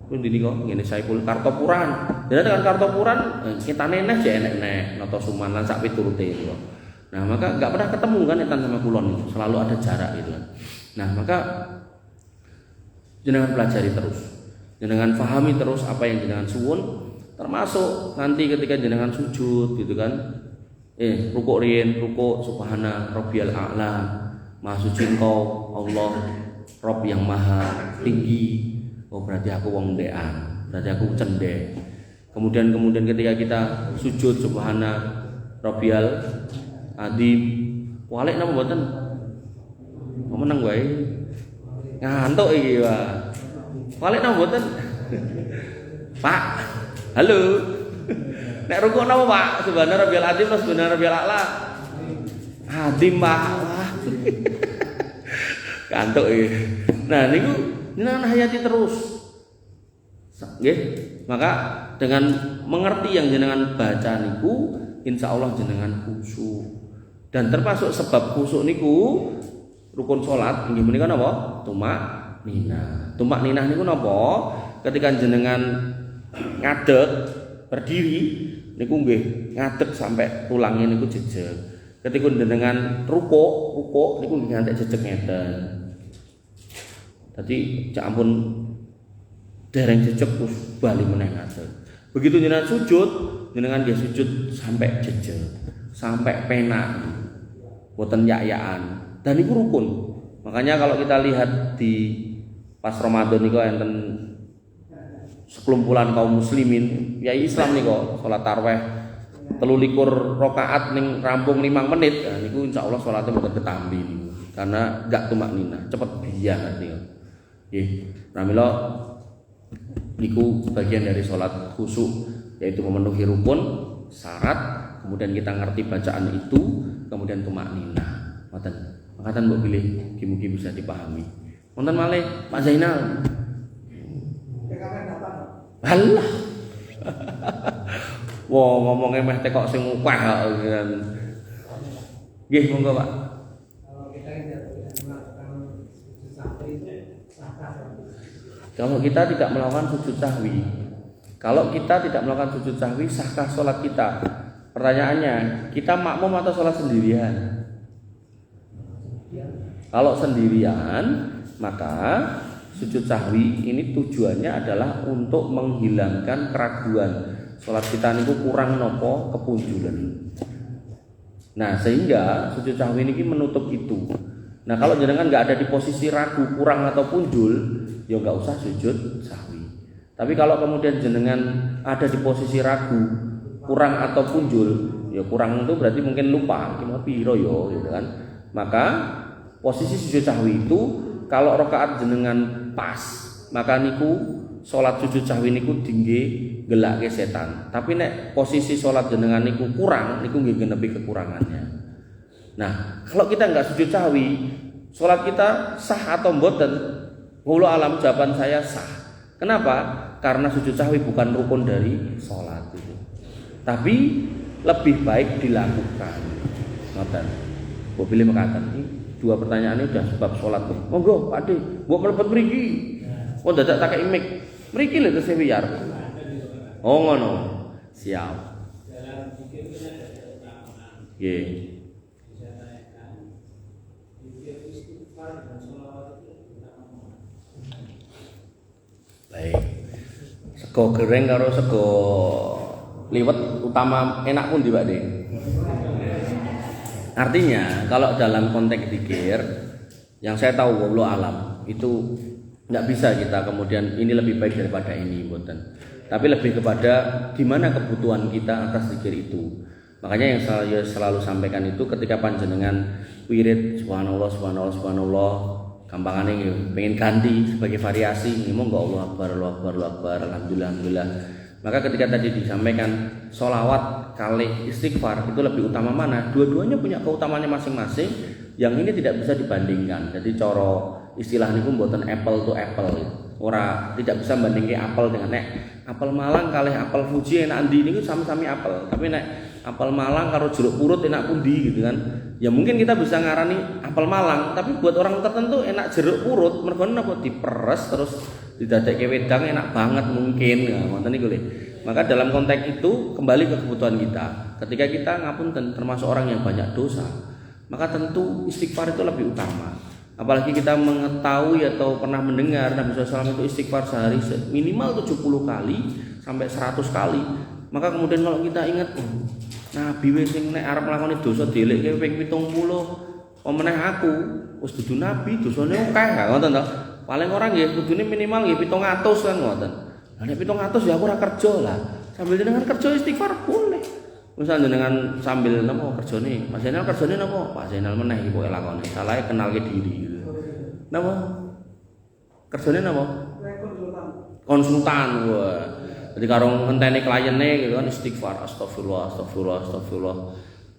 pundi nika ngene Saipul Kartopuran. Jadi dengan Kartopuran kita neneh je enek-enek Noto Suman lan sak piturute itu. Nah, maka enggak pernah ketemu kan etan sama kulon itu, selalu ada jarak gitu kan. Nah, maka jenengan pelajari terus. Jenengan pahami terus apa yang jenengan suwun, termasuk nanti ketika jenengan sujud gitu kan. Rukuk subhana rabbiyal a'la. Maha suci Engkau Allah, Rabb yang maha tinggi. Oh, berarti aku wong ndekan, berarti aku cendek. Kemudian ketika kita sujud subhana rabbiyal azim, walik napa mboten? Meneng wae. Ngantuk iki, Pak. Walik napa mboten? Pak. Halo. Nek rukuk napa, Pak? Subhana rabbiyal azim atau subhana rabbiyal a'la? Azim, Pak. Ngantuk iki. Nah, niku jenengan hayati terus. Nggih. Maka dengan mengerti yang jenengan baca niku, insyaallah jenengan khusyuk. Dan termasuk sebab khusyuk niku rukun salat inggih menika napa? Tumak ninah. Tumak ninah niku napa? ketika jenengan ngadeg berdiri niku nggih ngadeg sampai tulangnya niku jejeg. Ketika jenengan rukuk niku nggih ngantek jejeg ngeten. Dadi cak ampun dereng jejeg terus bali meneh ngadeg. Begitu jenengan sujud nggih sujud sampai jejeg, sampai penak. Boten yak-yakan. Dan niku rukun. Makanya kalau kita lihat di pas Ramadan niku enten sekelumpulan kaum muslimin, ya Islam niku salat tarawih 23 rakaat ning rampung 5 menit. Nah niku insyaallah salate mboten ketambi niku. Karena gak tumaknina, cepet biar niku. Nggih, pramila niku bagian dari salat khusyuk yaitu memenuhi rukun, syarat, kemudian kita ngerti bacaan itu, kemudian tumaknina. Ngoten. Makatan mbok pilih mugi-mugi bisa dipahami. Wonten malih Pak Zainal. Halah. Wah, ngomongnya meh tekok sing upah kok. Nggih, monggo Pak. Kalau kita tidak melakukan sujud sahwi, sahkah sholat kita? Pertanyaannya, kita makmum atau sholat sendirian? Kalau sendirian, maka sujud sahwi ini tujuannya adalah untuk menghilangkan keraguan. Sholat kita niku kurang nopo kepunjulan. Nah, sehingga sujud sahwi ini menutup itu. Nah, kalau jenengan nggak ada di posisi ragu, kurang atau punjul, ya nggak usah sujud sahwi. Tapi kalau kemudian jenengan ada di posisi ragu, kurang atau punjul, ya kurang itu berarti mungkin lupa, mau piro yo, gitu kan? Maka posisi sujud sahwi itu kalau rakaat jenengan pas, maka niku salat sujud sahwi niku dingge gelake setan. Tapi nek posisi salat jenengan niku kurang, niku nggih genepi kekurangannya. Nah, kalau kita enggak sujud sahwi, salat kita sah atau mboten? Wallahu alam, jawaban saya sah. Kenapa? Karena sujud sahwi bukan rukun dari salat itu. Tapi lebih baik dilakukan. Ngoten. Mbok pilih mekaten. Dua pertanyaan ini sudah sebab sholat. Monggo Pak De, mbok mlebet mriki. Oh dadak tak kei mic. Mriki lho terus wiyar. Oh ngono. Siap. Nggih. Baik. Sego goreng karo sego liwet utama enak pundi Pak De? Artinya kalau dalam konteks zikir yang saya tahu wallahu alam itu nggak bisa kita kemudian ini lebih baik daripada ini mboten. Tapi lebih kepada gimana kebutuhan kita atas zikir itu. Makanya yang saya selalu sampaikan itu ketika panjenengan wirid subhanallah subhanallah subhanallah gampangane pengen ganti sebagai variasi monggo Allah akbar Allah akbar Allah akbar alhamdulillah alhamdulillah. Maka ketika tadi disampaikan sholawat kali istighfar itu lebih utama mana? Dua-duanya punya keutamaannya masing-masing. Yang ini tidak bisa dibandingkan. Jadi coro istilah niku mboten apple to apple. Ora tidak bisa bandingke apel dengan nek apel Malang kali apel Fuji enak endi niku sami-sami apel. Tapi nek apel Malang karo jeruk purut enak pundi gitu kan. Ya mungkin kita bisa ngarani apel Malang, tapi buat orang tertentu enak jeruk purut mergo napa diperes terus didadekke wedang enak banget mungkin ya ngoten niku lho. Maka dalam konteks itu kembali ke kebutuhan kita. Ketika kita ngapunten termasuk orang yang banyak dosa, maka tentu istighfar itu lebih utama. Apalagi kita mengetahui atau pernah mendengar Nabi SAW itu istighfar sehari minimal 70 kali sampai 100 kali. Maka kemudian kalau kita ingat Nabi wis sing nek arep nglakoni dosa dielekke ping 70 pemeneh aku wis dudu nabi dosane akeh ngoten to. Paling orang nggih kudune minimal nggih 700 kan ngoten. Lah nek 700 ya aku ora kerja lah. Sambil dengan kerja istighfar boleh. Misal jenengan sambil napa kerjane? Pak Zainal kerjane napa? Pak Zainal meneh iki pokoke lakone. Salahe kenalke diri. Napa? Kerjane napa? Konsultan. Wah. Jadi karo ngenteni kliene gitu kan istighfar astagfirullah astagfirullah astagfirullah.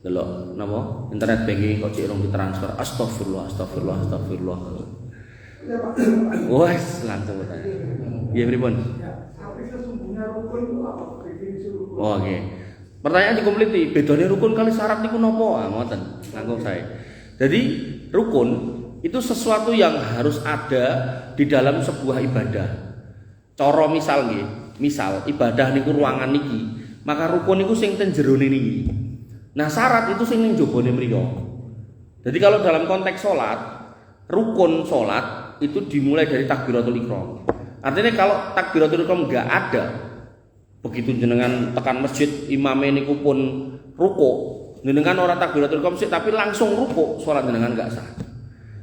Delok napa? Internet banking kok cek rong ditransfer astagfirullah astagfirullah astagfirullah. Wes langsung tanya. Iya pripun? Tapi sesungguhnya rukun itu apa? Definisi rukun. Oh, oke. Pertanyaan dikompleti, bedane rukun kali syarat niku napa? Ah, ngoten. Langkung saya. Jadi, rukun itu sesuatu yang harus ada di dalam sebuah ibadah. Cara misal nggih, misal ibadah niku ruangan niki, maka rukun niku sing ten jerone niki. Nah, syarat itu sing ning jobone mriku. Jadi kalau dalam konteks salat, rukun salat itu dimulai dari takbiratul ihram. Artinya kalau takbiratul ihram enggak ada, begitu jenengan tekan masjid imame niku pun ruku, jenengan ora takbiratul ihram sih tapi langsung ruku, salat jenengan enggak sah.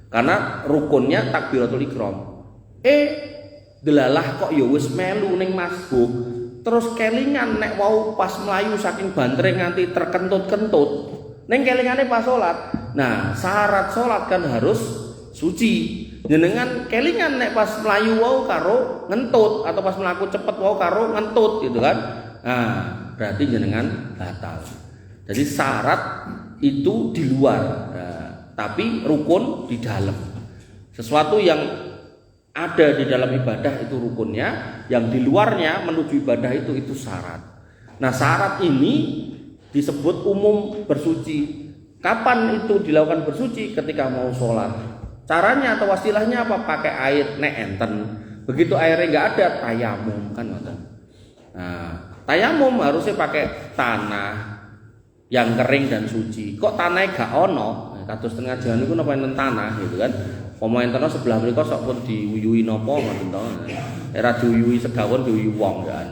Karena rukunnya takbiratul ihram. Delalah kok ya wis melu ning masbuk, terus kelingan nek wau pas melayu saking bantere nganti terkentut-kentut. Ning kelingane pas salat. Nah, syarat salat kan harus suci. Jenengan kelingan nek pas melayu wau karo ngentut atau pas mlaku cepet wau karo ngentut gitu kan. Nah, berarti jenengan batal. Jadi syarat itu di luar, tapi rukun di dalam. Sesuatu yang ada di dalam ibadah itu rukunnya, yang di luarnya menuju ibadah itu syarat. Nah, syarat ini disebut umum bersuci. Kapan itu dilakukan bersuci? Ketika mau sholat. Caranya atau wasilahnya apa? Pakai air nek enten. Begitu airnya nggak ada, tayamum kan ngoten. Nah, tayamum harusnya pakai tanah yang kering dan suci. Kok tanahnya gak ono? Kados tengah jalan itu napa enten tanah gitu kan. Pemain tanah sebelah mriko sok pun diuyui napa ngoten to. Era diuyui segawon diuyui wong ya.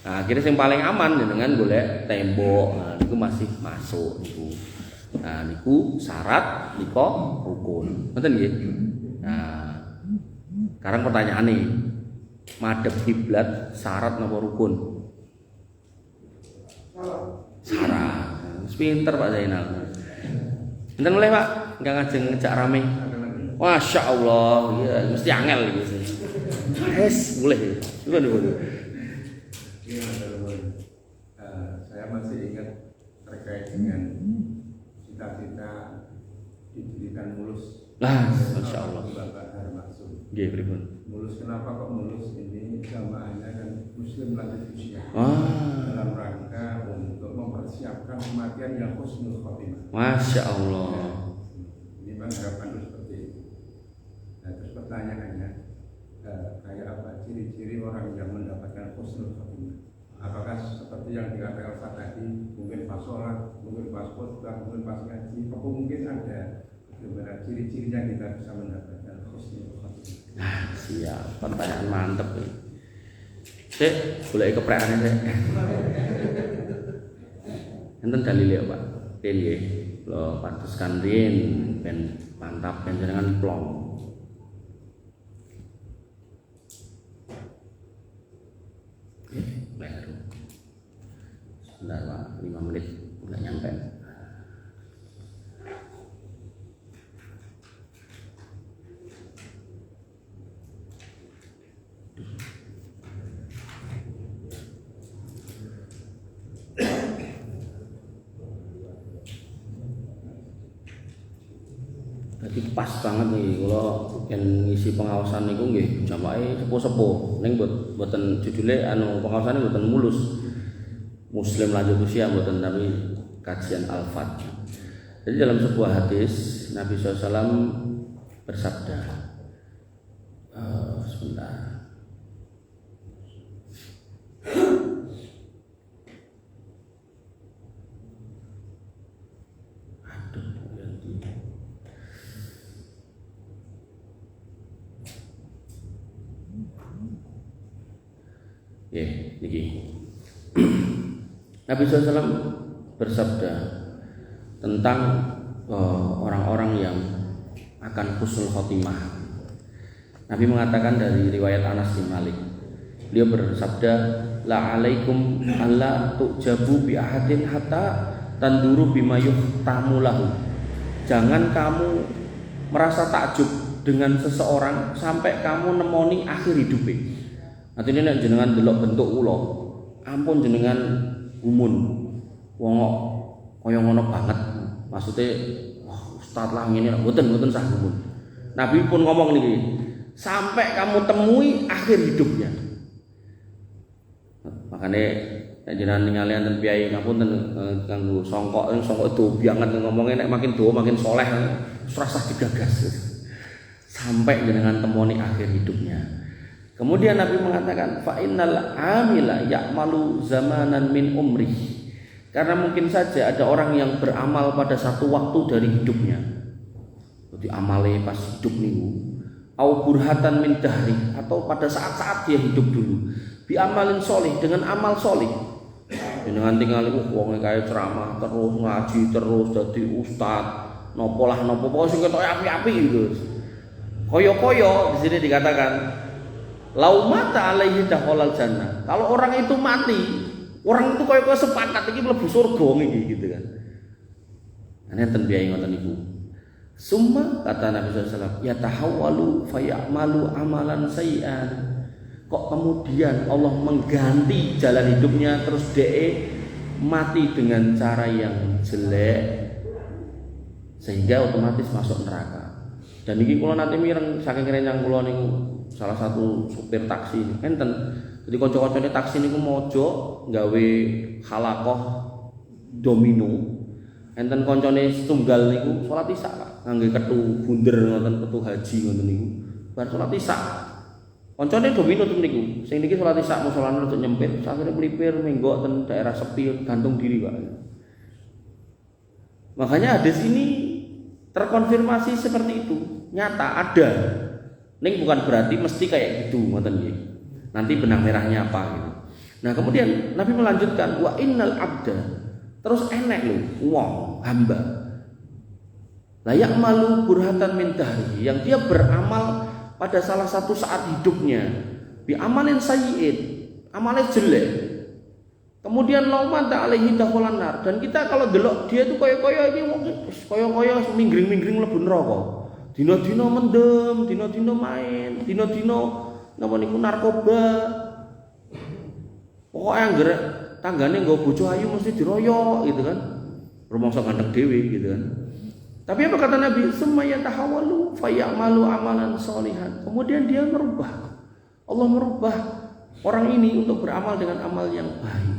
Nah, akhirnya yang paling aman dengan golek tembok. Nah, niku masih masuk niku. Nah, niku syarat nika rukun. Ngoten nggih. Nah, sekarang pertanyaan nih. Madhep kiblat syarat napa rukun? Syarat. Pinter Pak Zainal. Enten mulai Pak, enggak ngajeng ngejak rame. Masya Allah, ya mesti angel gitu. Yes, boleh. Gimana? Saya masih ingat terkait dengan cita-cita didirikan mulus. Masya Allah. Bapak Harmaksud. Nggih, pripun? Mulus kenapa kok mulus ini jamaahnya kan muslim lanjut usia. Dalam rangka untuk mempersiapkan kematian yang husnul khotimah. Masya Allah. Ini Bang harapan seperti itu. Nah, terus pertanyaannya, kayak apa ciri-ciri orang yang mendapatkan husnul khotimah? Apakah seperti yang dikatakan Ustaz tadi, mungkin pas sholat, mungkin pas khutbah, mungkin pas ngaji, atau mungkin ada bagaimana ciri-cirinya kita bisa mendapatkan husnul khotimah? Siap, pertanyaan mantep nih. Sik, boleh kepreane sik. Enten dalil ya, Pak. Nggih. Lho pantes riyen ben mantap ben jenengan plong. Baru. Sebentar Pak, 5 menit udah nyampe. Jadi pas banget nih kalau yang ngisi pengawasan niku nggih jamaah sepuh-sepuh. Ning mboten judule pengawasannya mboten mulus. Muslim lanjut usia mboten tapi kajian al-fat. Jadi dalam sebuah hadis Nabi SAW bersabda, sebentar. Niki. Nabi SAW bersabda tentang orang-orang yang akan husnul khotimah. Nabi mengatakan dari riwayat Anas bin Malik. Beliau bersabda, la alaikum alla tujabu bi ahadin hatta tanduru bima yuhtamu lahu. Jangan kamu merasa takjub dengan seseorang sampai kamu nemoni akhir hidupnya. Artinya nek jenengan delok bentuk kula, ampun jenengan gumun. Wong kaya ngono banget. Maksudnya wah ustaz lah ngene mboten sah gumun. Nabi pun ngomong niki, sampai kamu temui akhir hidupnya. Makanya jenengan ningali enten piyai ngapunten kanggo songkok do banget ngomongnya nek makin do makin soleh rasa digagas. Sampai jenengan temoni akhir hidupnya. Kemudian Nabi mengatakan fa innal amila ya'malu zamanan min umri. Karena mungkin saja ada orang yang beramal pada satu waktu dari hidupnya. Jadi amale pas hidup niku, au burhatan min dahri, atau pada saat-saat dia hidup dulu. Bi amalin solih, dengan amal solih. Dengan tinggal iku wong kaya ceramah terus ngaji terus dadi ustaz, nopo pokoke sing ketok api-api gitu. Koyo-koyo di sini dikatakan lau mata alaihi dakhalal jannah. Kalau orang itu mati, orang itu koyo-koyo sepakat iki mlebu surga iki gitu kan. Nenten biaya ngoten niku. Summa kata Nabi SAW, ya tahawwalu fayamalu amalan sayyi'an. Kok kemudian Allah mengganti jalan hidupnya terus DE mati dengan cara yang jelek sehingga otomatis masuk neraka. Dan ini kula nanti mireng saking renyang kula niku salah satu supir taksi ini enten. Jadi kanca-kancane taksi niku mojo gawe halakoh domino. Enten kancane setunggal niku salat isya ngangge ketu bunder ngoten ketu haji ngoten niku. Bar salat isya. Kancane domino ten niku. Sing niki salat isya musolane rada nyempit, sakjane melipir menggok ten daerah sepi gantung diri, Pak. Makanya hadis ini terkonfirmasi seperti itu. Nyata ada. Ning bukan berarti mesti kayak gitu ngoten nggih. Nanti benang merahnya apa gitu. Nah, kemudian Nabi melanjutkan wa innal abda. Terus enek lho wong hamba. Layak malu burhatan min dahri, yang dia beramal pada salah satu saat hidupnya bi amalin sayyi'in, amalnya jelek. Kemudian laumata alaihi dakhalan nar, dan kita kalau delok dia itu kaya-kaya iki kaya-kaya minggring-minggring mlebu neraka. Dina-dina mendem, dina-dina main, dina-dina napa niku narkoba. Pokoke anggere tanggane nggo bojo ayu mesti diroyok gitu kan. Rumangsa ganteng dhewe gitu kan. Tapi apa kata Nabi? Sumaya tahawalu fayamalu amalan solihan. Kemudian dia merubah. Allah merubah orang ini untuk beramal dengan amal yang baik.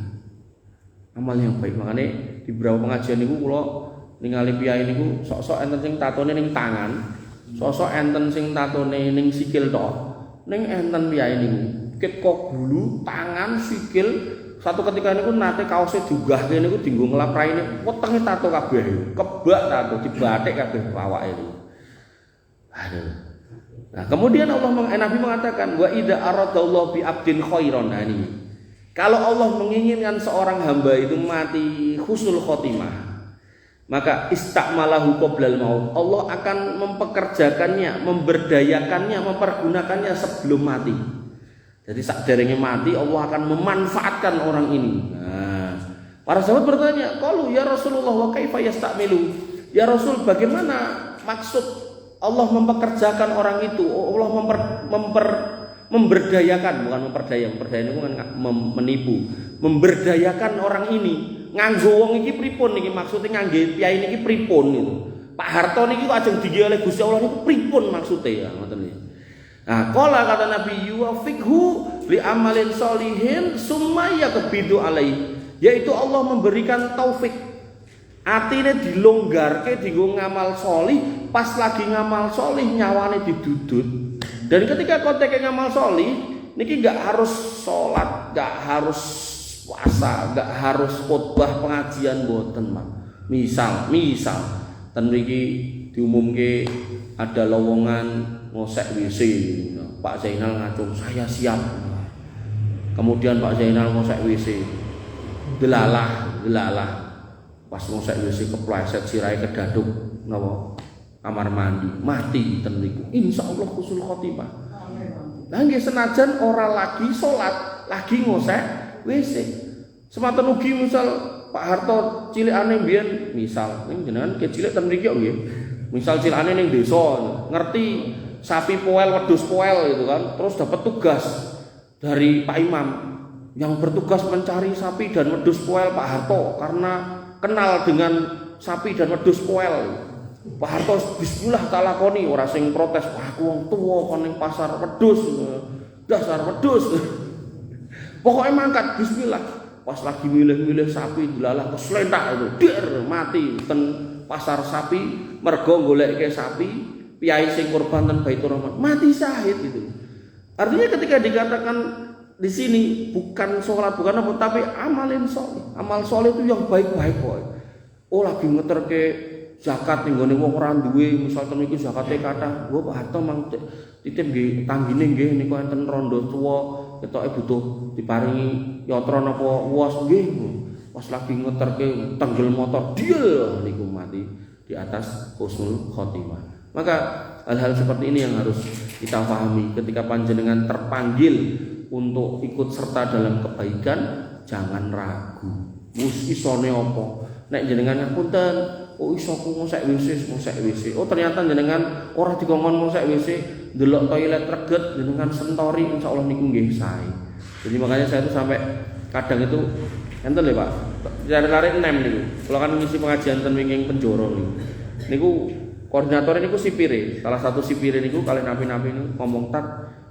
Amal yang baik. Makanya di beberapa pengajian niku kula ningali piyai niku sok-sok enten sing tatone ning tangan, sok-sok enten sing tatone ning sikil tok. Ning enten piyai niku ket kok gulu, tangan, sikil. Satu ketika niku nate kaose diunggahke niku dienggo ngelap raine, wetenge tato kabeh. Kebak tato dibatik kabeh awake niku. Aduh. Nah, kemudian Nabi mengatakan wa idza aradallahu bi abdin khairan. Nah, ini. Kalau Allah menginginkan seorang hamba itu mati husnul khotimah, maka istakmalahu qoblal maut. Allah akan mempekerjakannya, memberdayakannya, mempergunakannya sebelum mati. Jadi sakderenge mati Allah akan memanfaatkan orang ini. Nah, para sahabat bertanya, "Qalu ya Rasulullah wa kaifa yastamilu?" Ya Rasul, bagaimana maksud Allah mempekerjakan orang itu? Allah memberdayakan, bukan memperdaya. Memperdaya itu kan menipu. Memberdayakan orang ini. Nganggo wong iki pripun niki maksudnya ngangge piyai niki pripun itu. Pak Harto niki kok ajeng digawe oleh Gusti Allah niku pripun maksudnya ya ngoten niki. Nah, qala kata Nabi yuwafiqhu li amalin solihin summa yakbidu alai, yaitu Allah memberikan taufik. Atine dilonggarke dienggo ngamal solih, pas lagi ngamal solih nyawane didudut. Dan ketika konteke ngamal solih niki enggak harus sholat, enggak harus puasa, enggak harus khotbah pengajian boten, Pak. Misal ten mriki diumumke ada lowongan ngosek WC, Pak Zainal ngacung saya siap. Kemudian Pak Zainal ngosek WC, delalah pas ngosek WC kepleset sirahe kedaduk napa kamar mandi mati ten niku insyaallah husnul khotimah. Lah nggih senajan ora lagi salat, lagi ngosek WC. Semanten ugi misal Pak Harto cilikane mbiyen misal ning jenengan ke cilik ten mriki nggih. Misal cilikane ning desa ngerti sapi poel, wedhus poel gitu kan. Terus dapat tugas dari Pak Imam yang bertugas mencari sapi dan wedhus poel Pak Harto karena kenal dengan sapi dan wedhus poel. Pak Harto bismillah tak lakoni, ora sing protes, wah aku wong tuwa kon ning pasar wedhus. Dasar wedhus. Pokoknya mangkat bismillah. Pas lagi milih-milih sapi dilalah keslentak itu, der mati ten pasar sapi mergo goleke sapi. Piyai sing korban ten Baitur Rahman mati syahid itu. Artinya ketika dikatakan di sini bukan sholat, bukan apa, tapi amalin soleh. Amal soleh itu yang baik-baik boy. Oh lagi ngeterke zakat ning gone wong ora duwe, misal temen iki zakate kathah, gua Pak Harto mang titip nggih tanggine nggih niku enten rondo tuwa, ketoke butuh diparingi yatra napa wos nggih. Pas lagi ngeterke tenggel motor, dia niku mati di atas husnul khotimah. Maka hal-hal seperti ini yang harus kita pahami ketika panjenengan terpanggil untuk ikut serta dalam kebaikan, jangan ragu. Wis isone apa? Nek jenengan ngapunten, oh iso ku mosek WC. Oh ternyata jenengan ora dikongkon mosek WC, delok toilet reget jenengan sentori, insyaallah niku nggih sae. Jadi makanya saya tuh sampai kadang itu enten lho Pak. Lari-lari nem niku. Kula kan ngisi pengajian ten wingking Penjoro niku. Niku koordinator niku sipire, salah satu sipire niku kalian napi-napi niku ngomong tak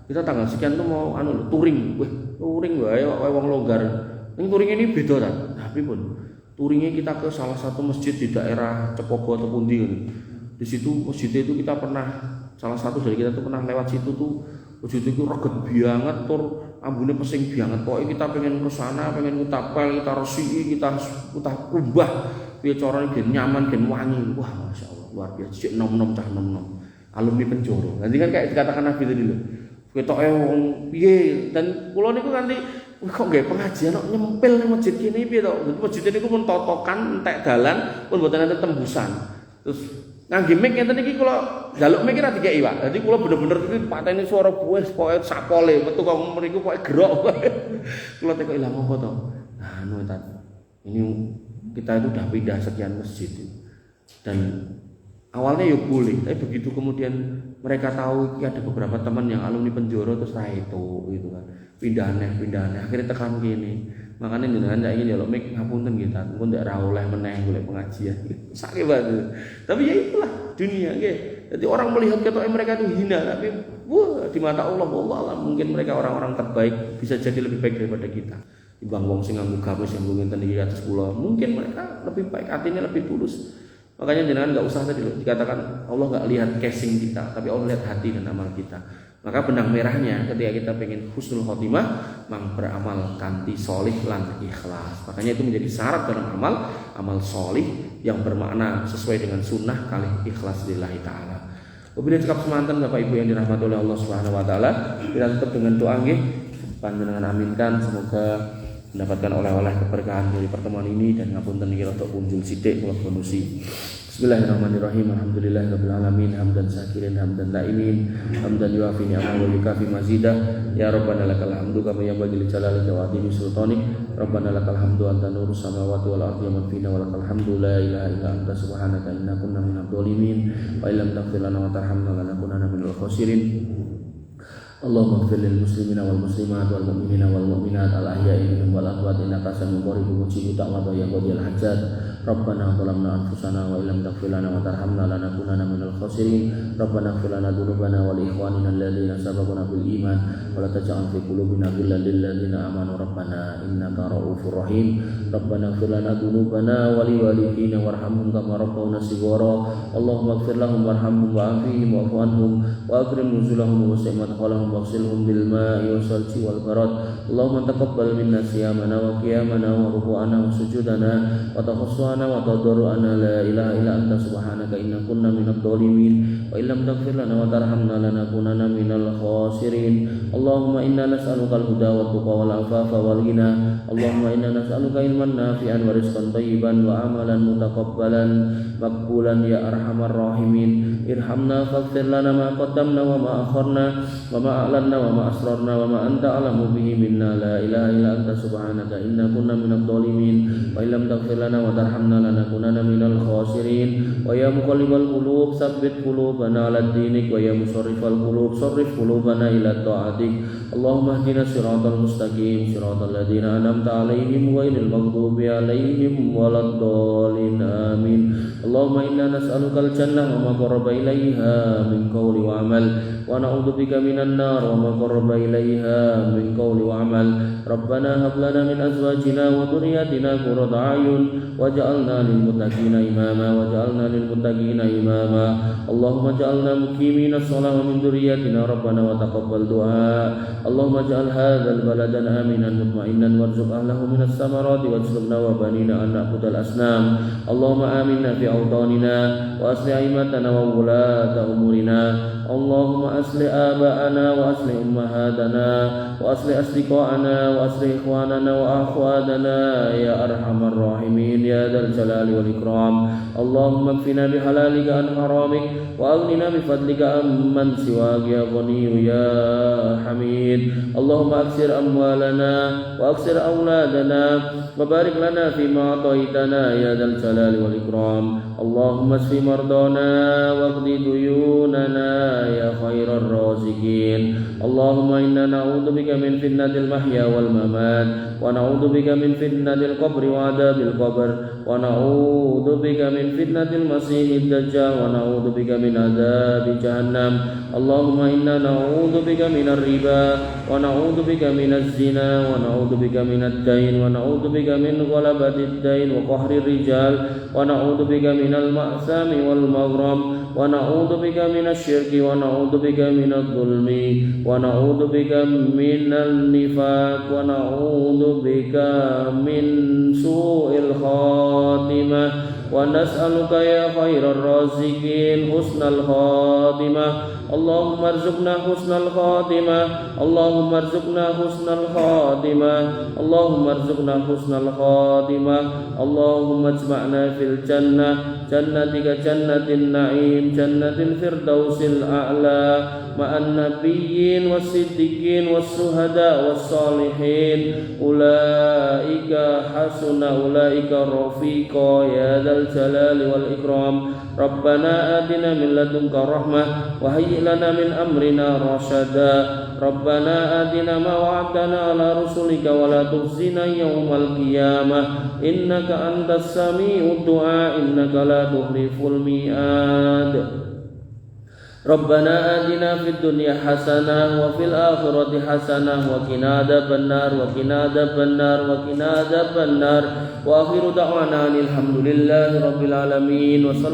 kita tanggal sekian tuh mau touring. Touring wae wong longgar. Ning touring ini beda ta. Tapi pun touringnya kita ke salah satu masjid di daerah Cepogo atau pundi. Di situ masjid itu kita pernah, salah satu dari kita tuh pernah lewat situ tuh masjid itu reget banget, tur ambune pesing banget. Pokoknya kita pengen ke sana, pengen kita pel, kita resiki, kita ubah piye carane ben nyaman, ben wangi. Wah, masyaallah luar biasa. Cek nom-nom cah nom-nom. Alumni Penjoro. Nanti kan kayak dikatakan Nabi tadi lho. Ketoke wong piye dan kula niku nganti kok nggih pengajian kok nyempil ning masjid kene piye to. Masjid niku pun totokan entek dalan pun mboten enten tembusan. Terus ngangge mic ngeten iki kula njaluk mic ora dikeki, Pak. Dadi kula bener-bener iki pateni swara buwes pokoke sapole metu kok mriku pokoke gerok. Kula tekok ilang apa to. Nah, anu ini kita itu udah pindah sekian masjid. Dan awalnya ya boleh, tapi begitu kemudian mereka tahu ada beberapa teman yang alumni Penjoro terus itu gitu kan. Pindah akhirnya tekan gini. Makanya jenengan saya ingin dialog mik ngapunten gitu. Engko ndak ra oleh meneh golek pengajian. Sakit banget. Tapi ya itulah dunia nggih. Jadi orang melihat ketoke mereka itu hina, tapi wah di mata Allah wallah mungkin mereka orang-orang terbaik, bisa jadi lebih baik daripada kita. Timbang wong sing nganggo gamis yang ngenten iki atas kula, mungkin mereka lebih baik, hatinya lebih tulus. Makanya jangan nggak usah tadi dikatakan Allah nggak lihat casing kita, tapi Allah lihat hati dan amal kita. Maka benang merahnya ketika kita pengen husnul khotimah, mang beramal kanthi solih lan ikhlas. Makanya itu menjadi syarat dalam amal solih yang bermakna sesuai dengan sunnah kali ikhlas lillahi ta'ala. Wabillahi cekap semanten Bapak Ibu yang dirahmati oleh Allah Subhanahu wa taala, kita tutup dengan doa nggih. Panjenengan aminkan semoga mendapatkan oleh-oleh keberkahan dari pertemuan ini dan ngapunten iki rada punjul sithik kula bonusi. Bismillahirrahmanirrahim. Alhamdulillahirabbil alamin hamdan syakirin hamdan naimin hamdan yuafi ni'amahu wa yukafi mazidah. Ya Rabbana lakal hamdu kama yanbaghi li jalalika wa azimi sultanik. Rabbana lakal hamdu anta nurus samawati wal ardi wa man fina wa lakal hamdu la ilaha illa anta subhanaka inna kunna minadh dhalimin wa illam taghfir lana wa tarhamna lanakunanna minal khasirin. Allahumma ighfir lil muslimina wal muslimat wal mu'minina wal mu'minat al ahya'i minhum wal amwat innaka sami'un qaribun mujibud da'wat ya qadiyal hajat. Rabbana zalamna anfusana wa illam taghfir lana wa tarhamna lanakunanna minal khasirin. Rabbana ighfir lana dhunubana wa li ikhwanina alladhina sabaquna bil iman wa la taj'al fi qulubina ghillan lil ladzina amanu rabbana innaka ra'ufur rahim. Rabbana ighfir lana dhunubana wa li walidina warhamhum kama rabbawna shighara. Allahumma ighfir lahum warhamhum wa'afihim wa'fu anhum wa akrim nuzulahum wa wasi' madkhalahum waghsilhum bil ma'i wasalji wal barad. Allahumma taqabbal minna siyamana wa qiyamana wa ruku'ana wa sujudana wa takhassuana wa tadarru'ana la ilaha illa anta subhanaka inna kunna minadh dhalimin wa illam taghfir lana wa tarhamna lanakunanna minal khasirin. Allahumma inna nas'aluka al-huda wa tuqa wal afafa wal ghina. Allahumma inna nas'aluka ilman nafi'an wa rizqan thayyiban wa amalan mutaqabbalan maqbulan ya arhamar rahimin. Irhamna faghfir lana ma qaddamna wa ma akharna wa ma a'lanna wa ma asrarna wa ma anta a'lamu bihi minna la ilaha illa anta subhanaka inna kunna minadh dhalimin wa illam taghfir lana wa tarhamna lanakunanna minal khasirin. Wa ya muqallibal qulub tsabbit qulubana 'ala dinik wa ya musarrifal qulub sarrif qulubana ila ta'atik. Allahumma ihdina siratal mustaqim siratal ladzina an'amta 'alaihim ghairil maghdubi 'alaihim waladdallin amin. Allahumma inna nas'aluka al-jannah wa ma qarraba ilaiha min qawli wa amal wa na'udzubika minan nar النار وما قرب إليها من قول وعمل ربنا هب لنا من أزواجنا وذرياتنا قرة أعين واجعلنا للمتقين إماما اللهم اجعلنا مقيمين الصلاة ومن ذريتنا ربنا وتقبل دعاء اللهم اجعل هذا البلد آمنا مطمئنا وارزق أهله من الثمرات واجنبنا وبنينا أن نعبد الأصنام اللهم آمنا في أوطاننا وأصلح أئمتنا وولاة أمورنا اللهم أصلح آباءنا وأصلح أمهاتنا وأصلح أصدقاءنا وأصلح إخواننا وأخواتنا يا أرحم الراحمين يا ذا الجلال والإكرام اللهم اكفنا بحلالك عن حرامك وأغننا بفضلك عمن سواك يا غني يا حميد اللهم أكثر أموالنا وأكثر أولادنا وبارك لنا فيما أعطيتنا يا ذا الجلال والإكرام اللهم اشف مرضانا واقض ديوننا يا خير الرازقين اللهم إنا نعوذ بك من فتنة المحيا والممات ونعوذ بك من فتنة القبر وعذاب القبر ونعوذ بك من فتنة المسيح الدجال ونعوذ بك من عذاب جهنم اللهم إنا نعوذ بك من الربا ونعوذ بك من الزنا ونعوذ بك من الدين ونعوذ بك من غلبة الدين وقهر الرجال ونعوذ بك من المأثم والمغرم ونعوذ بك من الشرك ونعوذ بك من الظلم ونعوذ بك من النفاق ونعوذ بك من سوء الخاتمة ونسألك يا خير الرازقين حسن الخاتمة اللهم ارزقنا حسن الخاتمة اللهم ارزقنا حسن الخاتمة اللهم ارزقنا حسن الخاتمة اللهم اجمعنا في الجنة جنتك جنة النعيم جنة الفردوس الأعلى مع النبيين والصديقين والشهداء والصالحين أولئك حسن أولئك رفيقا يا ذا الجلال والإكرام ربنا آتنا من لدنك رحمة وهيئ لنا من أمرنا رشدا ربنا آتنا ما وعدتنا على رسلك ولا تخزنا يوم القيامة إنك أنت السميع الدعاء إنك لا تخلف الميعاد ربنا آتنا في الدنيا حسنة وفي الآخرة حسنة وقنا عذاب النار وقنا عذاب النار وقنا عذاب النار وآخر دعوانا الحمد لله رب العالمين وصلى